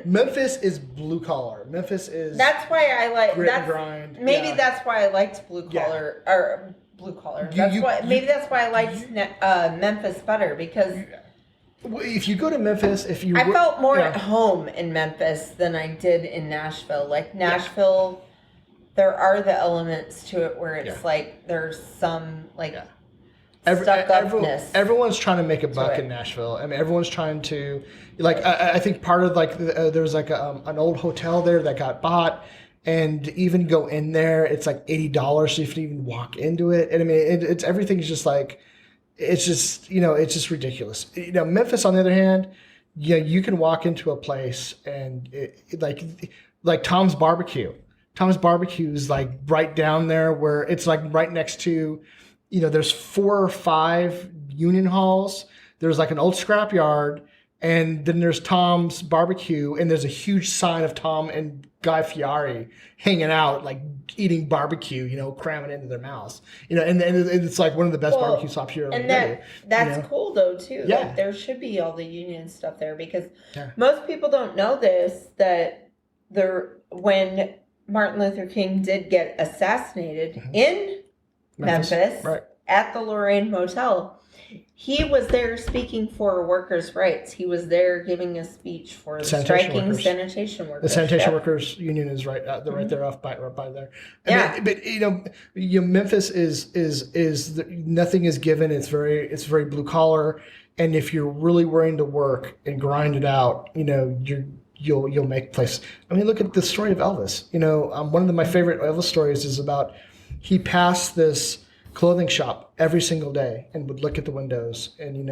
Memphis is blue collar. Memphis is. That's why I like grit and grind. Maybe that's why I liked blue collar or blue collar. That's why I liked Memphis better because. If you go to Memphis, I felt more at home in Memphis than I did in Nashville. Like Nashville, there are the elements to it where it's like there's some like stuck-upness. Everyone's trying to make a buck in Nashville. I mean, everyone's trying to, like, I think part of like there's like an old hotel there that got bought, and to even go in there, it's like $80 so you can even walk into it. And I mean, it's everything's just like. It's just, it's just ridiculous. Memphis, on the other hand, you can walk into a place and like Tom's Barbecue. Tom's Barbecue is like right down there where it's like right next to, there's 4 or 5 union halls. There's like an old scrapyard, and then there's Tom's Barbecue, and there's a huge sign of Tom and Guy Fieri hanging out, like eating barbecue, cramming into their mouths, and it's like one of the best barbecue shops here. And that's cool though too. Yeah. Like, there should be all the union stuff there because most people don't know this, that when Martin Luther King did get assassinated in Memphis at the Lorraine Motel, he was there speaking for workers' rights. He was there giving a speech for the striking sanitation workers. The sanitation workers union is right there off by there. I mean, but Memphis is nothing is given. It's very blue collar, and if you're really willing to work and grind it out, you'll make place. I mean, look at the story of Elvis. One of my favorite Elvis stories is about he passed this clothing shop every single day and would look at the windows, and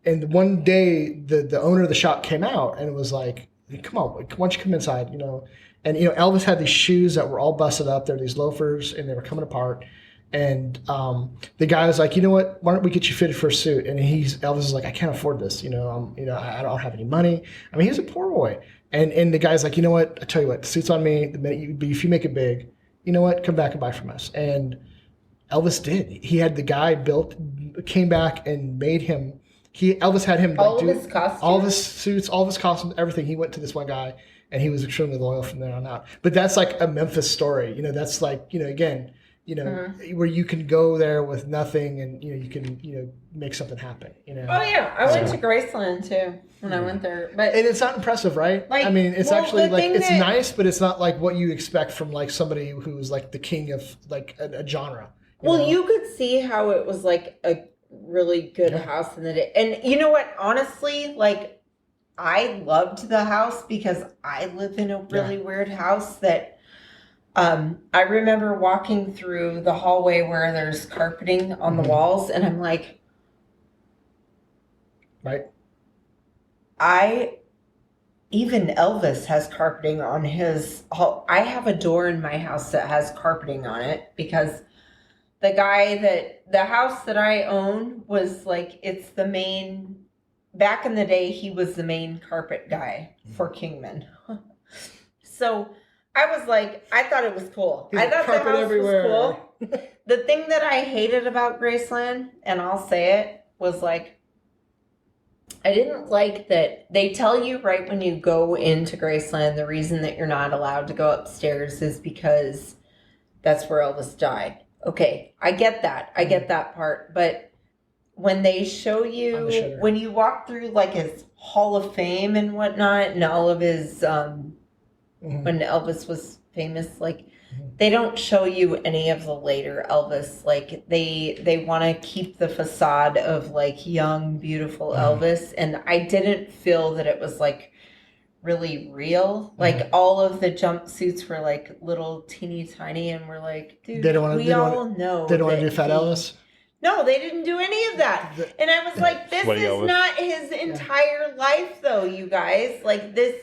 and one day the owner of the shop came out and was like, come on, why don't you come inside, and Elvis had these shoes that were all busted up. They're these loafers and they were coming apart, and the guy was like, you know what, why don't we get you fitted for a suit? And Elvis is like, I can't afford this, I don't have any money. I mean, he was a poor boy, and the guy's like, you know what, I tell you what, the suit's on me. If you make it big, you know what, come back and buy from us. And Elvis did. He had the guy came back and made him. Elvis had him all of his costumes, all of his suits, all of his costumes, everything. He went to this one guy, and he was extremely loyal from there on out. But that's like a Memphis story. That's like again, where you can go there with nothing, and you can make something happen. Oh yeah, I went to Graceland too when I went there, and it's not impressive, right? Like, I mean, it's actually like it's nice, but it's not like what you expect from like somebody who's like the king of like a genre. You could see how it was like a really good house in the day. And you know what? Honestly, like, I loved the house because I live in a really weird house that I remember walking through the hallway where there's carpeting on the walls, and I'm like, even Elvis has carpeting on his hall. I have a door in my house that has carpeting on it because the house that I own was like, it's the main, back in the day, he was the main carpet guy for Kingman. So I was like, I thought it was cool. I thought the house was cool. The thing that I hated about Graceland, and I'll say it, was like, I didn't like that they tell you right when you go into Graceland the reason that you're not allowed to go upstairs is because that's where Elvis died. Okay, I get that. I get that part. But when they show you, when you walk through like his Hall of Fame and whatnot, and all of his, when Elvis was famous, like, they don't show you any of the later Elvis. Like, they want to keep the facade of like young, beautiful Elvis. And I didn't feel that it was like really real. Like, all of the jumpsuits were like little teeny tiny, and we're like, dude, They don't want to. we They all don't know. They don't want that to do Fat Elvis. No, they didn't do any of that. And I was like, this Sweaty is Elvis. not his entire life, though, you guys. Like, this,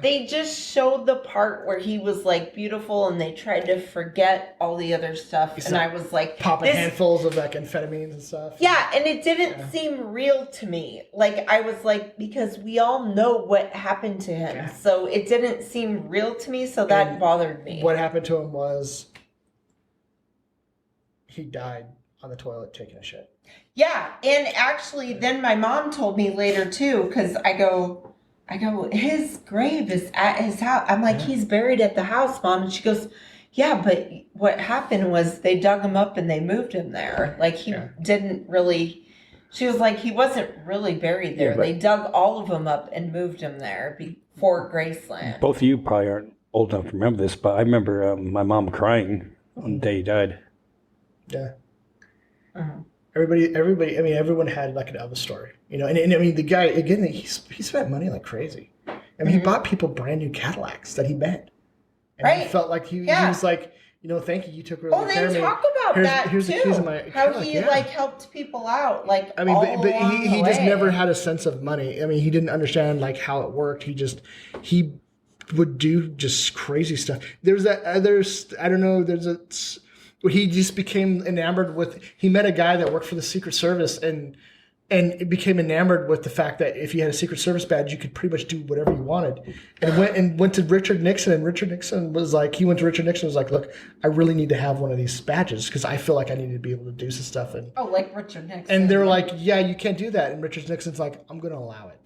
they just showed the part where he was, like, beautiful, and they tried to forget all the other stuff. He's and I was like, popping handfuls of, like, amphetamines and stuff. Yeah, and it didn't seem real to me. Like, I was like, because we all know what happened to him. Yeah. So it didn't seem real to me, so that bothered me. What happened to him was he died on the toilet taking a shit. Yeah, and actually, then my mom told me later too, because I go, his grave is at his house. I'm like, he's buried at the house, Mom. And she goes, yeah, but what happened was they dug him up and they moved him there. Like, he didn't really. She was like, he wasn't really buried there. They dug all of them up and moved him there before Graceland. Both of you probably aren't old enough to remember this, but I remember my mom crying on the day he died. Yeah. Everybody. I mean, everyone had like an Elvis story, you know. And I mean, the guy again, he spent money like crazy. I mean, he bought people brand new Cadillacs that he met, and he felt like he was like, you know, thank you, you took really care of me. Oh, they talk about that here's too. The keys of my how Cadillac. he like helped people out, like. I mean, all but along he the just way. never had a sense of money. I mean, he didn't understand like how it worked. He would do just crazy stuff. There's that other. I don't know. He just became enamored with. He met a guy that worked for the Secret Service and it became enamored with the fact that if you had a Secret Service badge, you could pretty much do whatever you wanted. And went to Richard Nixon, and Richard Nixon was like, look, I really need to have one of these badges because I feel like I need to be able to do some stuff. And like Richard Nixon. And they're like, yeah, you can't do that. And Richard Nixon's like, I'm going to allow it.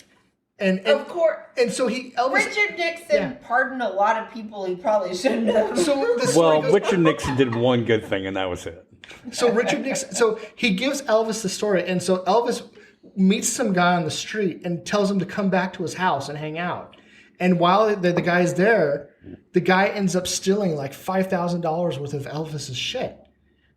And of course. And so Richard Nixon pardoned a lot of people he probably shouldn't have. So Richard Nixon did one good thing, and that was it. So Richard Nixon, so he gives Elvis the story, and so Elvis meets some guy on the street and tells him to come back to his house and hang out. And while the guy's there, the guy ends up stealing like $5,000 worth of Elvis's shit,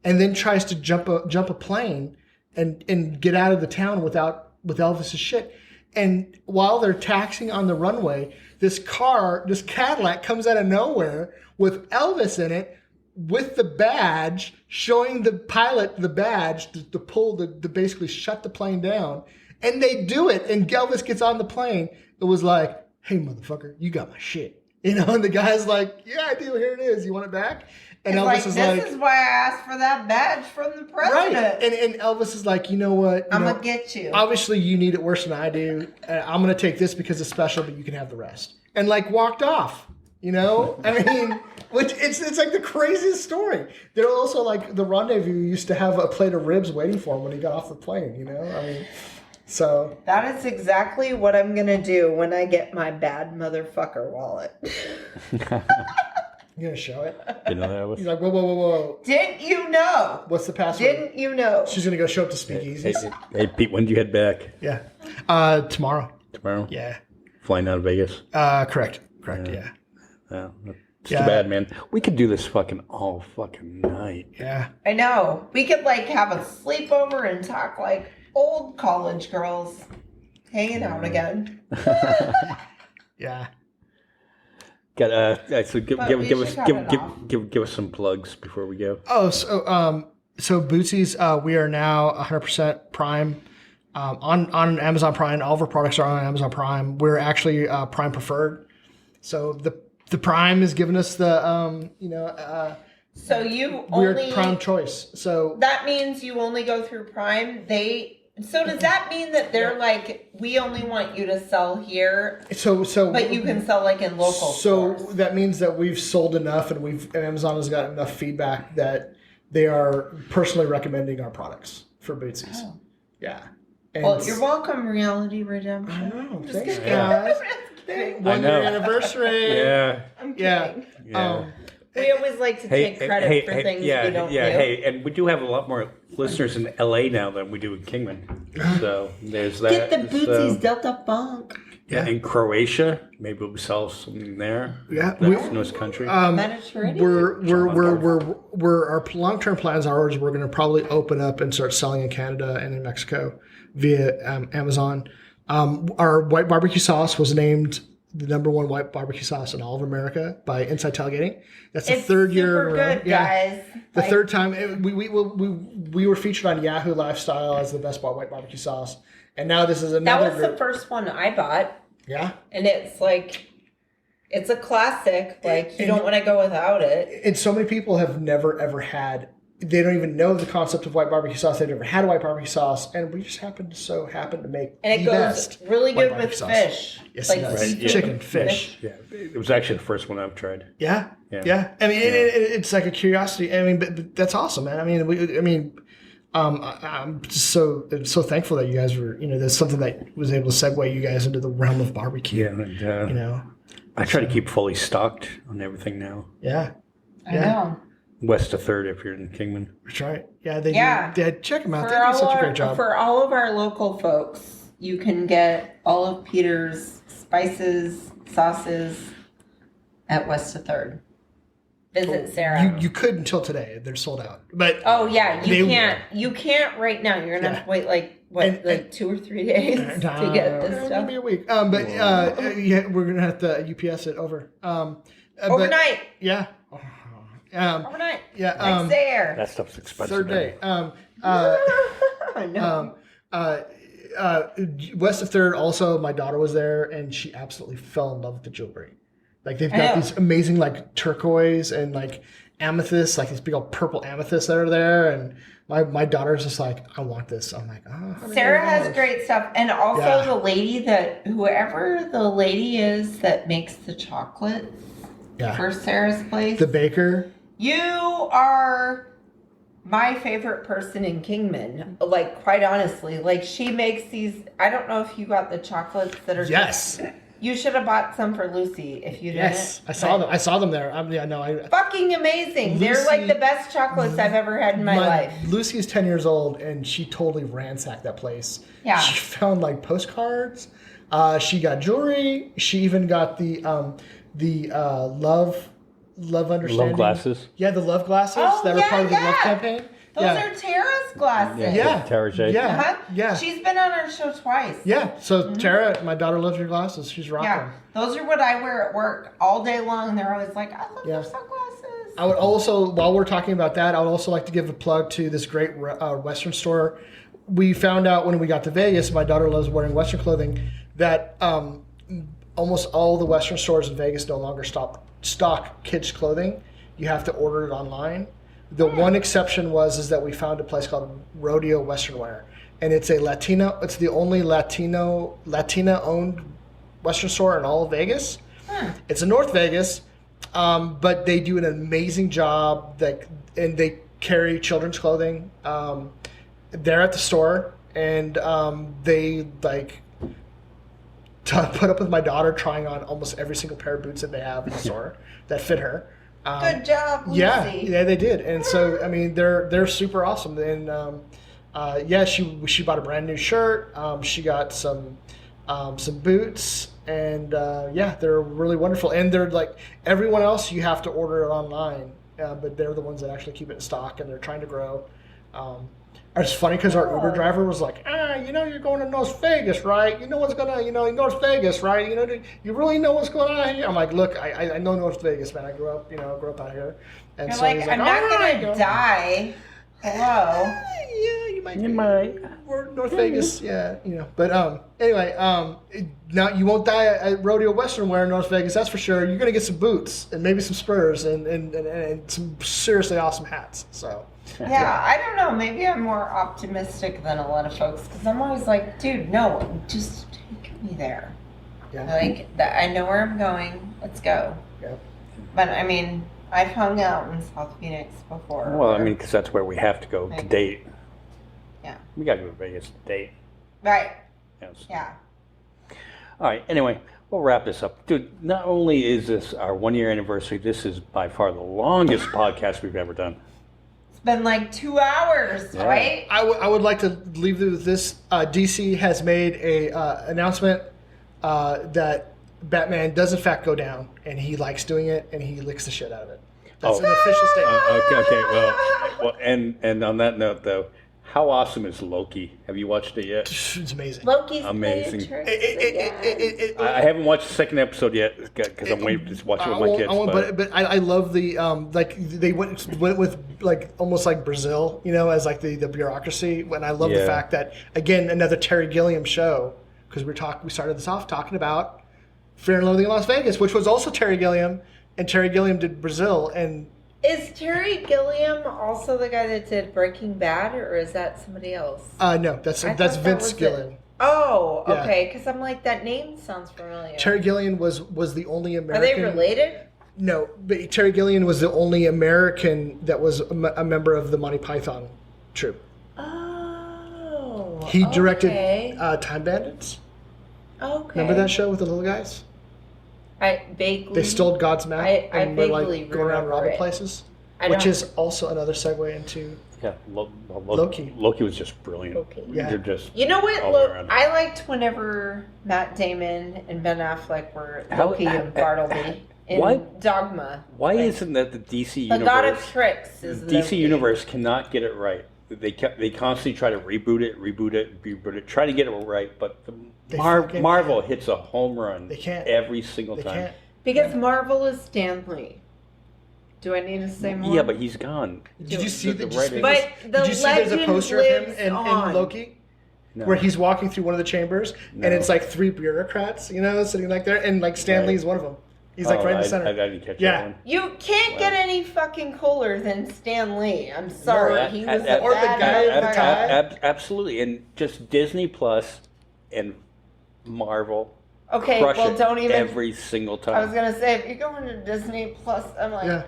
and then tries to jump a plane and get out of the town with Elvis's shit. And while they're taxiing on the runway, this Cadillac comes out of nowhere with Elvis in it, with the badge, showing the pilot the badge to pull to basically shut the plane down. And they do it, and Elvis gets on the plane. It was like, hey, motherfucker, you got my shit. You know, and the guy's like, yeah, I do. Here it is. You want it back? And Elvis is like, this is why I asked for that badge from the president. Right. And Elvis is like, you know what? I'm going to get you. Obviously, you need it worse than I do. I'm going to take this because it's special, but you can have the rest. And like walked off, you know? I mean, which it's like the craziest story. They're also like the Rendezvous used to have a plate of ribs waiting for him when he got off the plane, you know? I mean, so. That is exactly what I'm going to do when I get my bad motherfucker wallet. You gonna show it? You know that was. He's like, whoa. Didn't you know? What's the password? Didn't you know? She's gonna go show up to Speakeasy. Hey, Pete, when do you head back? Yeah. Tomorrow. Tomorrow? Yeah. Flying out of Vegas? Correct, yeah. It's too bad, man. We could do this fucking all fucking night. Yeah. I know. We could like have a sleepover and talk like old college girls hanging out again. Yeah. So give us some plugs before we go. Oh, so Bootsie's, we are now 100% Prime on Amazon Prime. All of our products are on Amazon Prime. We're actually Prime preferred. So the Prime is giving us the so you we're only Prime choice. So that means you only go through Prime. So does that mean that they're like, we only want you to sell here? So but you can sell like in local stores. So that means that we've sold enough, and Amazon has got enough feedback that they are personally recommending our products for Bootsies. Oh. Yeah. And Well, you're welcome, Reality I Redemption. know. Just Thanks, kidding. guys. I 1 know. year anniversary. Yeah. I'm Yeah. kidding. Yeah. We always like to take credit for things we don't do. Hey, and we do have a lot more listeners in LA now than we do in Kingman. So there's that. Get the Bootsies Delta Funk. Yeah, in Croatia, maybe we'll sell something there. Yeah, That's nice country. Mediterranean. We're our long-term plans are we're going to probably open up and start selling in Canada and in Mexico via Amazon. Our white barbecue sauce was named the #1 white barbecue sauce in all of America by Inside Tailgating. That's the third year in a row. Super good, guys. The third time we were featured on Yahoo Lifestyle as the best white barbecue sauce, and now this is another. That was the first one I bought. Yeah, and it's like, it's a classic. Like you don't want to go without it. And so many people have never ever had. They don't even know the concept of white barbecue sauce. They've never had a white barbecue sauce, and we just happen to make And it the goes best really white good with barbecue sauce. fish. Yes, like it does. seafood. Chicken, fish. Yeah, it was actually the first one I've tried. Yeah. Yeah. I mean, it's like a curiosity. I mean, but that's awesome, man. I'm just so thankful that you guys were, that's something that was able to segue you guys into the realm of barbecue. Yeah, and I try to keep fully stocked on everything now. Yeah. I know. West of 3rd if you're in Kingman. That's right. Yeah, they check them out. For They do such a great our, job. for all of our local folks, you can get all of Peter's spices, sauces at West of 3rd. Visit Sarah. You could until today. They're sold out. But oh yeah, you can't right now. You're gonna have to wait like 2 or 3 days to get this stuff. Maybe a week. We're gonna have to UPS it over. Overnight. Yeah. Overnight. Yeah. Next there. That stuff's expensive. Third day. I know. West of 3rd. Also, my daughter was there, and she absolutely fell in love with the jewelry. Like they've got these amazing like turquoise and like amethyst, like these big old purple amethysts that are there, and my daughter's just like, I want this. I'm like, oh. Sarah has great stuff, and also the lady whoever the lady is that makes the chocolates for Sarah's place, the baker. You are my favorite person in Kingman. Like quite honestly, like she makes these. I don't know if you got the chocolates that are You should have bought some for Lucy if you didn't. Yes, I saw them. I saw them there. Fucking amazing. Lucy, they're like the best chocolates I've ever had in my life. Lucy is 10 years old, and she totally ransacked that place. Yeah. She found like postcards. She got jewelry. She even got the love understanding. Love glasses. Yeah, the love glasses that were part of the love campaign. Those are Tara's glasses. Yeah. Tara J. Yeah. Yeah. She's been on our show twice. Yeah. So Tara, my daughter loves your glasses. She's rocking. Yeah. Those are what I wear at work all day long. They're always like, I love your sunglasses. I would also, while we're talking about that, I would also like to give a plug to this great Western store. We found out when we got to Vegas, my daughter loves wearing Western clothing, that almost all the Western stores in Vegas no longer stock kids' clothing. You have to order it online. The one exception is that we found a place called Rodeo Western Wear, and it's the only Latina owned Western store in all of Vegas. It's in North Vegas, but they do an amazing job. And they carry children's clothing. They're at the store, and they put up with my daughter trying on almost every single pair of boots that they have in the store that fit her. Good job, Lucy. Yeah, they did, and so I mean, they're super awesome. And she bought a brand new shirt. She got some boots, and they're really wonderful. And they're like everyone else, you have to order it online, but they're the ones that actually keep it in stock, and they're trying to grow. It's funny because our Uber driver was like, you're going to North Vegas, right? You know what's in North Vegas, right? You really know what's going on here? I'm like, look, I know North Vegas, man. I grew up out here. And You're so like, he's I'm not going to die. Hello. Yeah, you might. We're North Vegas, yeah, But anyway, now you won't die at Rodeo Western Wear in North Vegas, that's for sure. You're going to get some boots and maybe some spurs and some seriously awesome hats, so. Yeah, I don't know. Maybe I'm more optimistic than a lot of folks because I'm always like, dude, no, just take me there. Yeah. I know where I'm going. Let's go. Yeah. But I mean, I've hung out in South Phoenix before. Well, I mean, because that's where we have to go to date. Yeah. We got to go to Vegas to date. Right. Yes. Yeah. All right. Anyway, we'll wrap this up. Dude, not only is this our 1 year anniversary, this is by far the longest podcast we've ever done. It's been like 2 hours, Yeah. right? I would like to leave you with this. DC has made a announcement that Batman does in fact go down, and he likes doing it, and he licks the shit out of it. That's an official statement. Okay. Well, and on that note, though, how awesome is Loki? Have you watched it yet? It's amazing. Loki's Amazing. Amazing. I haven't watched the second episode yet because I'm waiting to watch it with my kids. But I love the like they went with like almost like Brazil, you know, as like the bureaucracy. And I love the fact that again another Terry Gilliam show, because we started this off talking about Fear and Loathing in Las Vegas, which was also Terry Gilliam, and Terry Gilliam did Brazil. And Is Terry Gilliam also the guy that did Breaking Bad, or is that somebody else? no, that's I thought that Vince was Gilliam. Oh, Yeah. okay. Because I'm like, that name sounds familiar. Terry Gilliam was the only Are American. they related? No, but Terry Gilliam was the only American that was a member of the Monty Python troupe. Oh. He directed okay. Time Bandits. Okay. Remember that show with the little guys? I vaguely. They stole God's map I and were vaguely like going around remember robbing it. places, I which don't- is also another segue into Yeah, Loki. Loki was just brilliant. Okay. Yeah. They're just You know what? all Look, around. I liked whenever Matt Damon and Ben Affleck were How- Loki and Bartleby in why- Dogma. Why Like, isn't that the DC the universe? God of Tricks is DC Loki. universe cannot get it right. They constantly try to reboot it, try to get it right, but They fucking Marvel hits a home run. They can't. every single they time. can't. Because Marvel is Stan Lee. Do I need to say more? Yeah, but he's gone. Did you see The the? writing- But the did you see there's a legend poster of him lives in on. Loki? No. Where he's walking through one of the chambers, No. and it's like 3 bureaucrats, you know, sitting like there, and like Stan Right. Lee's one of them. He's like right in the center. I didn't catch Yeah. that one. You can't get any fucking cooler than Stan Lee. I'm sorry. No, he was ab- a or the bad guy- motherfucker. Absolutely, and just Disney Plus and Marvel Okay, crush well, it don't even. every single time. I was gonna say, if you go into Disney Plus, I'm like, Yeah.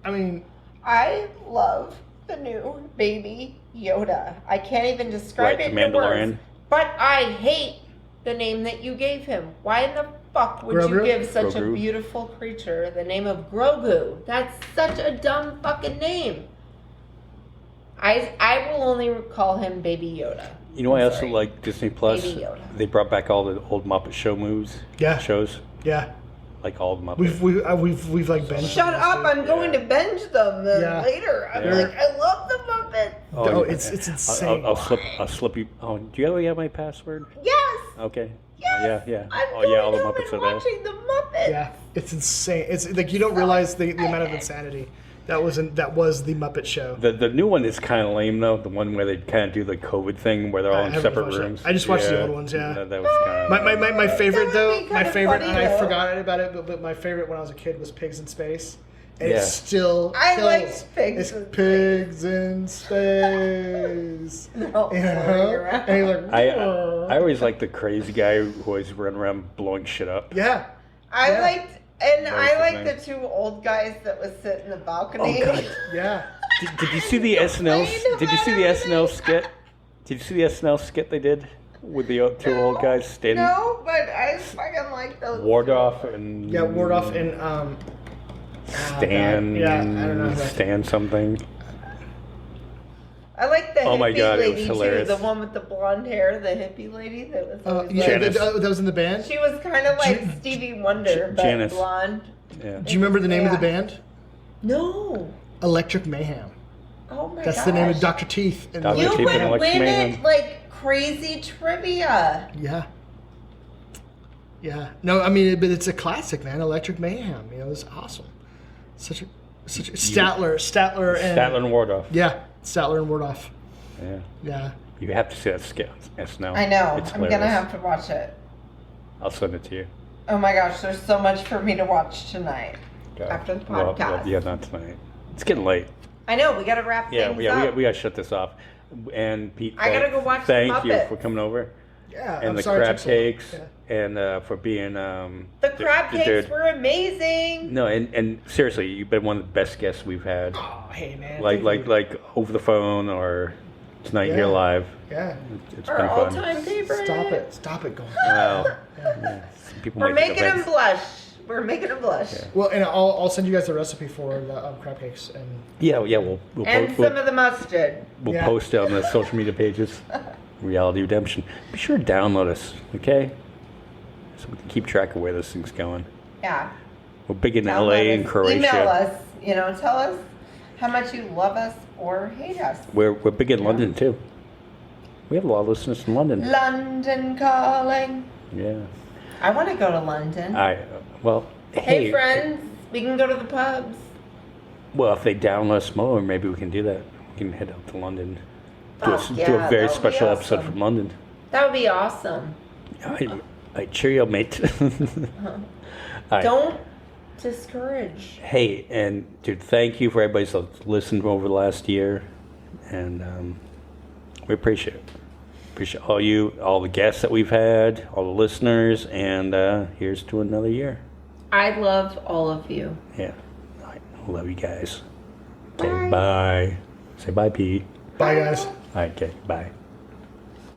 I mean, I love the new Baby Yoda. I can't even describe Right, it the in words. Mandalorian. But I hate the name that you gave him. Why in the fuck would Grogu? you give such a Grogu. beautiful creature the name of Grogu? That's such a dumb fucking name. I will only call him Baby Yoda. You know, I I'm also sorry. like Disney Plus. Baby Yoda. They brought back all the old Muppet Show moves. Yeah. Shows yeah, like all the Muppets. we've like been. Shut up! I'm going to binge them Yeah. later. I'm Yeah. like, I love the Muppets. Oh, yeah. it's insane. I'll slip you. Oh, do you have my password? Yes. Okay. Yes. Yeah. I'm Oh yeah, all the going home Muppets and are there. watching the Muppets. Yeah, it's insane. It's like you don't realize the amount of insanity that was the Muppet Show. The new one is kind of lame though. The one where they kind of do the COVID thing where they're all I in haven't separate watched it. rooms. I just watched the old ones, yeah. That was kind of My favorite That though, would be my kinda favorite, funny, and I though. forgot about it, but my favorite when I was a kid was Pigs in Space, and Yeah. it still I kills. liked Pigs It's in Pigs in Space. No, You know? sorry, you're right. And you're like, I always like the crazy guy who always run around blowing shit up. yeah. I Yeah. liked, and What was I his liked name? the two old guys that was sitting in the balcony. Oh, God. Yeah. Did you see the SNL? Complained Did you see the about SNL everything. skit? Did you see the SNL skit they did with the two old guys standing? No, but I fucking like those. Wardoff and Yeah, Wardoff and Stan. God. Yeah, I don't know exactly. Stan something. I like the Oh my hippie God, it was lady hilarious. too. The one with the blonde hair, the hippie lady that was. Always yeah, Janice. that was in the band. She was kind of like Jan- Stevie Wonder, but Janice. blonde. Yeah. Do you remember the name of the Yeah. band? No. Electric Mayhem. Oh my That's gosh. the name of Dr. Teeth. And Dr. You Teeth would and Electric win Mayhem. it like crazy trivia. Yeah. Yeah. No, I mean, but it's a classic, man. Electric Mayhem. You know, it's awesome. Such a Statler, and Statler and Wardoff. Yeah, Statler and Wardoff. Yeah. Yeah. You have to see that skit on SNL. I know. It's I'm gonna hilarious. have to watch it. I'll send it to you. Oh my gosh, there's so much for me to watch tonight after the podcast. Yeah, not tonight. It's getting late. I know, we gotta wrap Yeah, things we up. gotta shut this off. And Pete, I gotta go watch the Thank you Muppets. for coming over. Yeah, and I'm the sorry it crab took so long. cakes, Yeah. and for being The crab cakes dude. were amazing. No, and seriously, you've been one of the best guests we've had. Oh, hey man. Like thank you. like over the phone or tonight Yeah. here live. Yeah. It's Our been fun. all-time favorite. Stop it, going. Wow. Yeah. People We're might think making them offense. blush. We're making them blush. Yeah. Well, and I'll send you guys the recipe for the crab cakes, and Yeah, we'll And some of the mustard. we'll Yeah. post it on the social media pages. Reality Redemption. Be sure to download us, okay? So we can keep track of where this thing's going. Yeah. We're big in Download LA and us. Croatia. Email us. Tell us how much you love us or hate us. We're big in London too. We have a lot of listeners in London. London calling. Yeah. I want to go to London. Well, Hey, friends, we can go to the pubs. Well, if they download us more, maybe we can do that. We can head out to London. Do, Oh, do yeah, a that very would be special episode awesome. from London. That would be awesome. I cheerio, mate. All right. Don't discourage. Hey, and dude, thank you for everybody that's listened over the last year, and we appreciate it. Appreciate all the guests that we've had, all the listeners, and here's to another year. I love all of you. Yeah, all right. Love you guys. Okay, bye. Say bye, Pete. bye, guys. All right, okay, bye.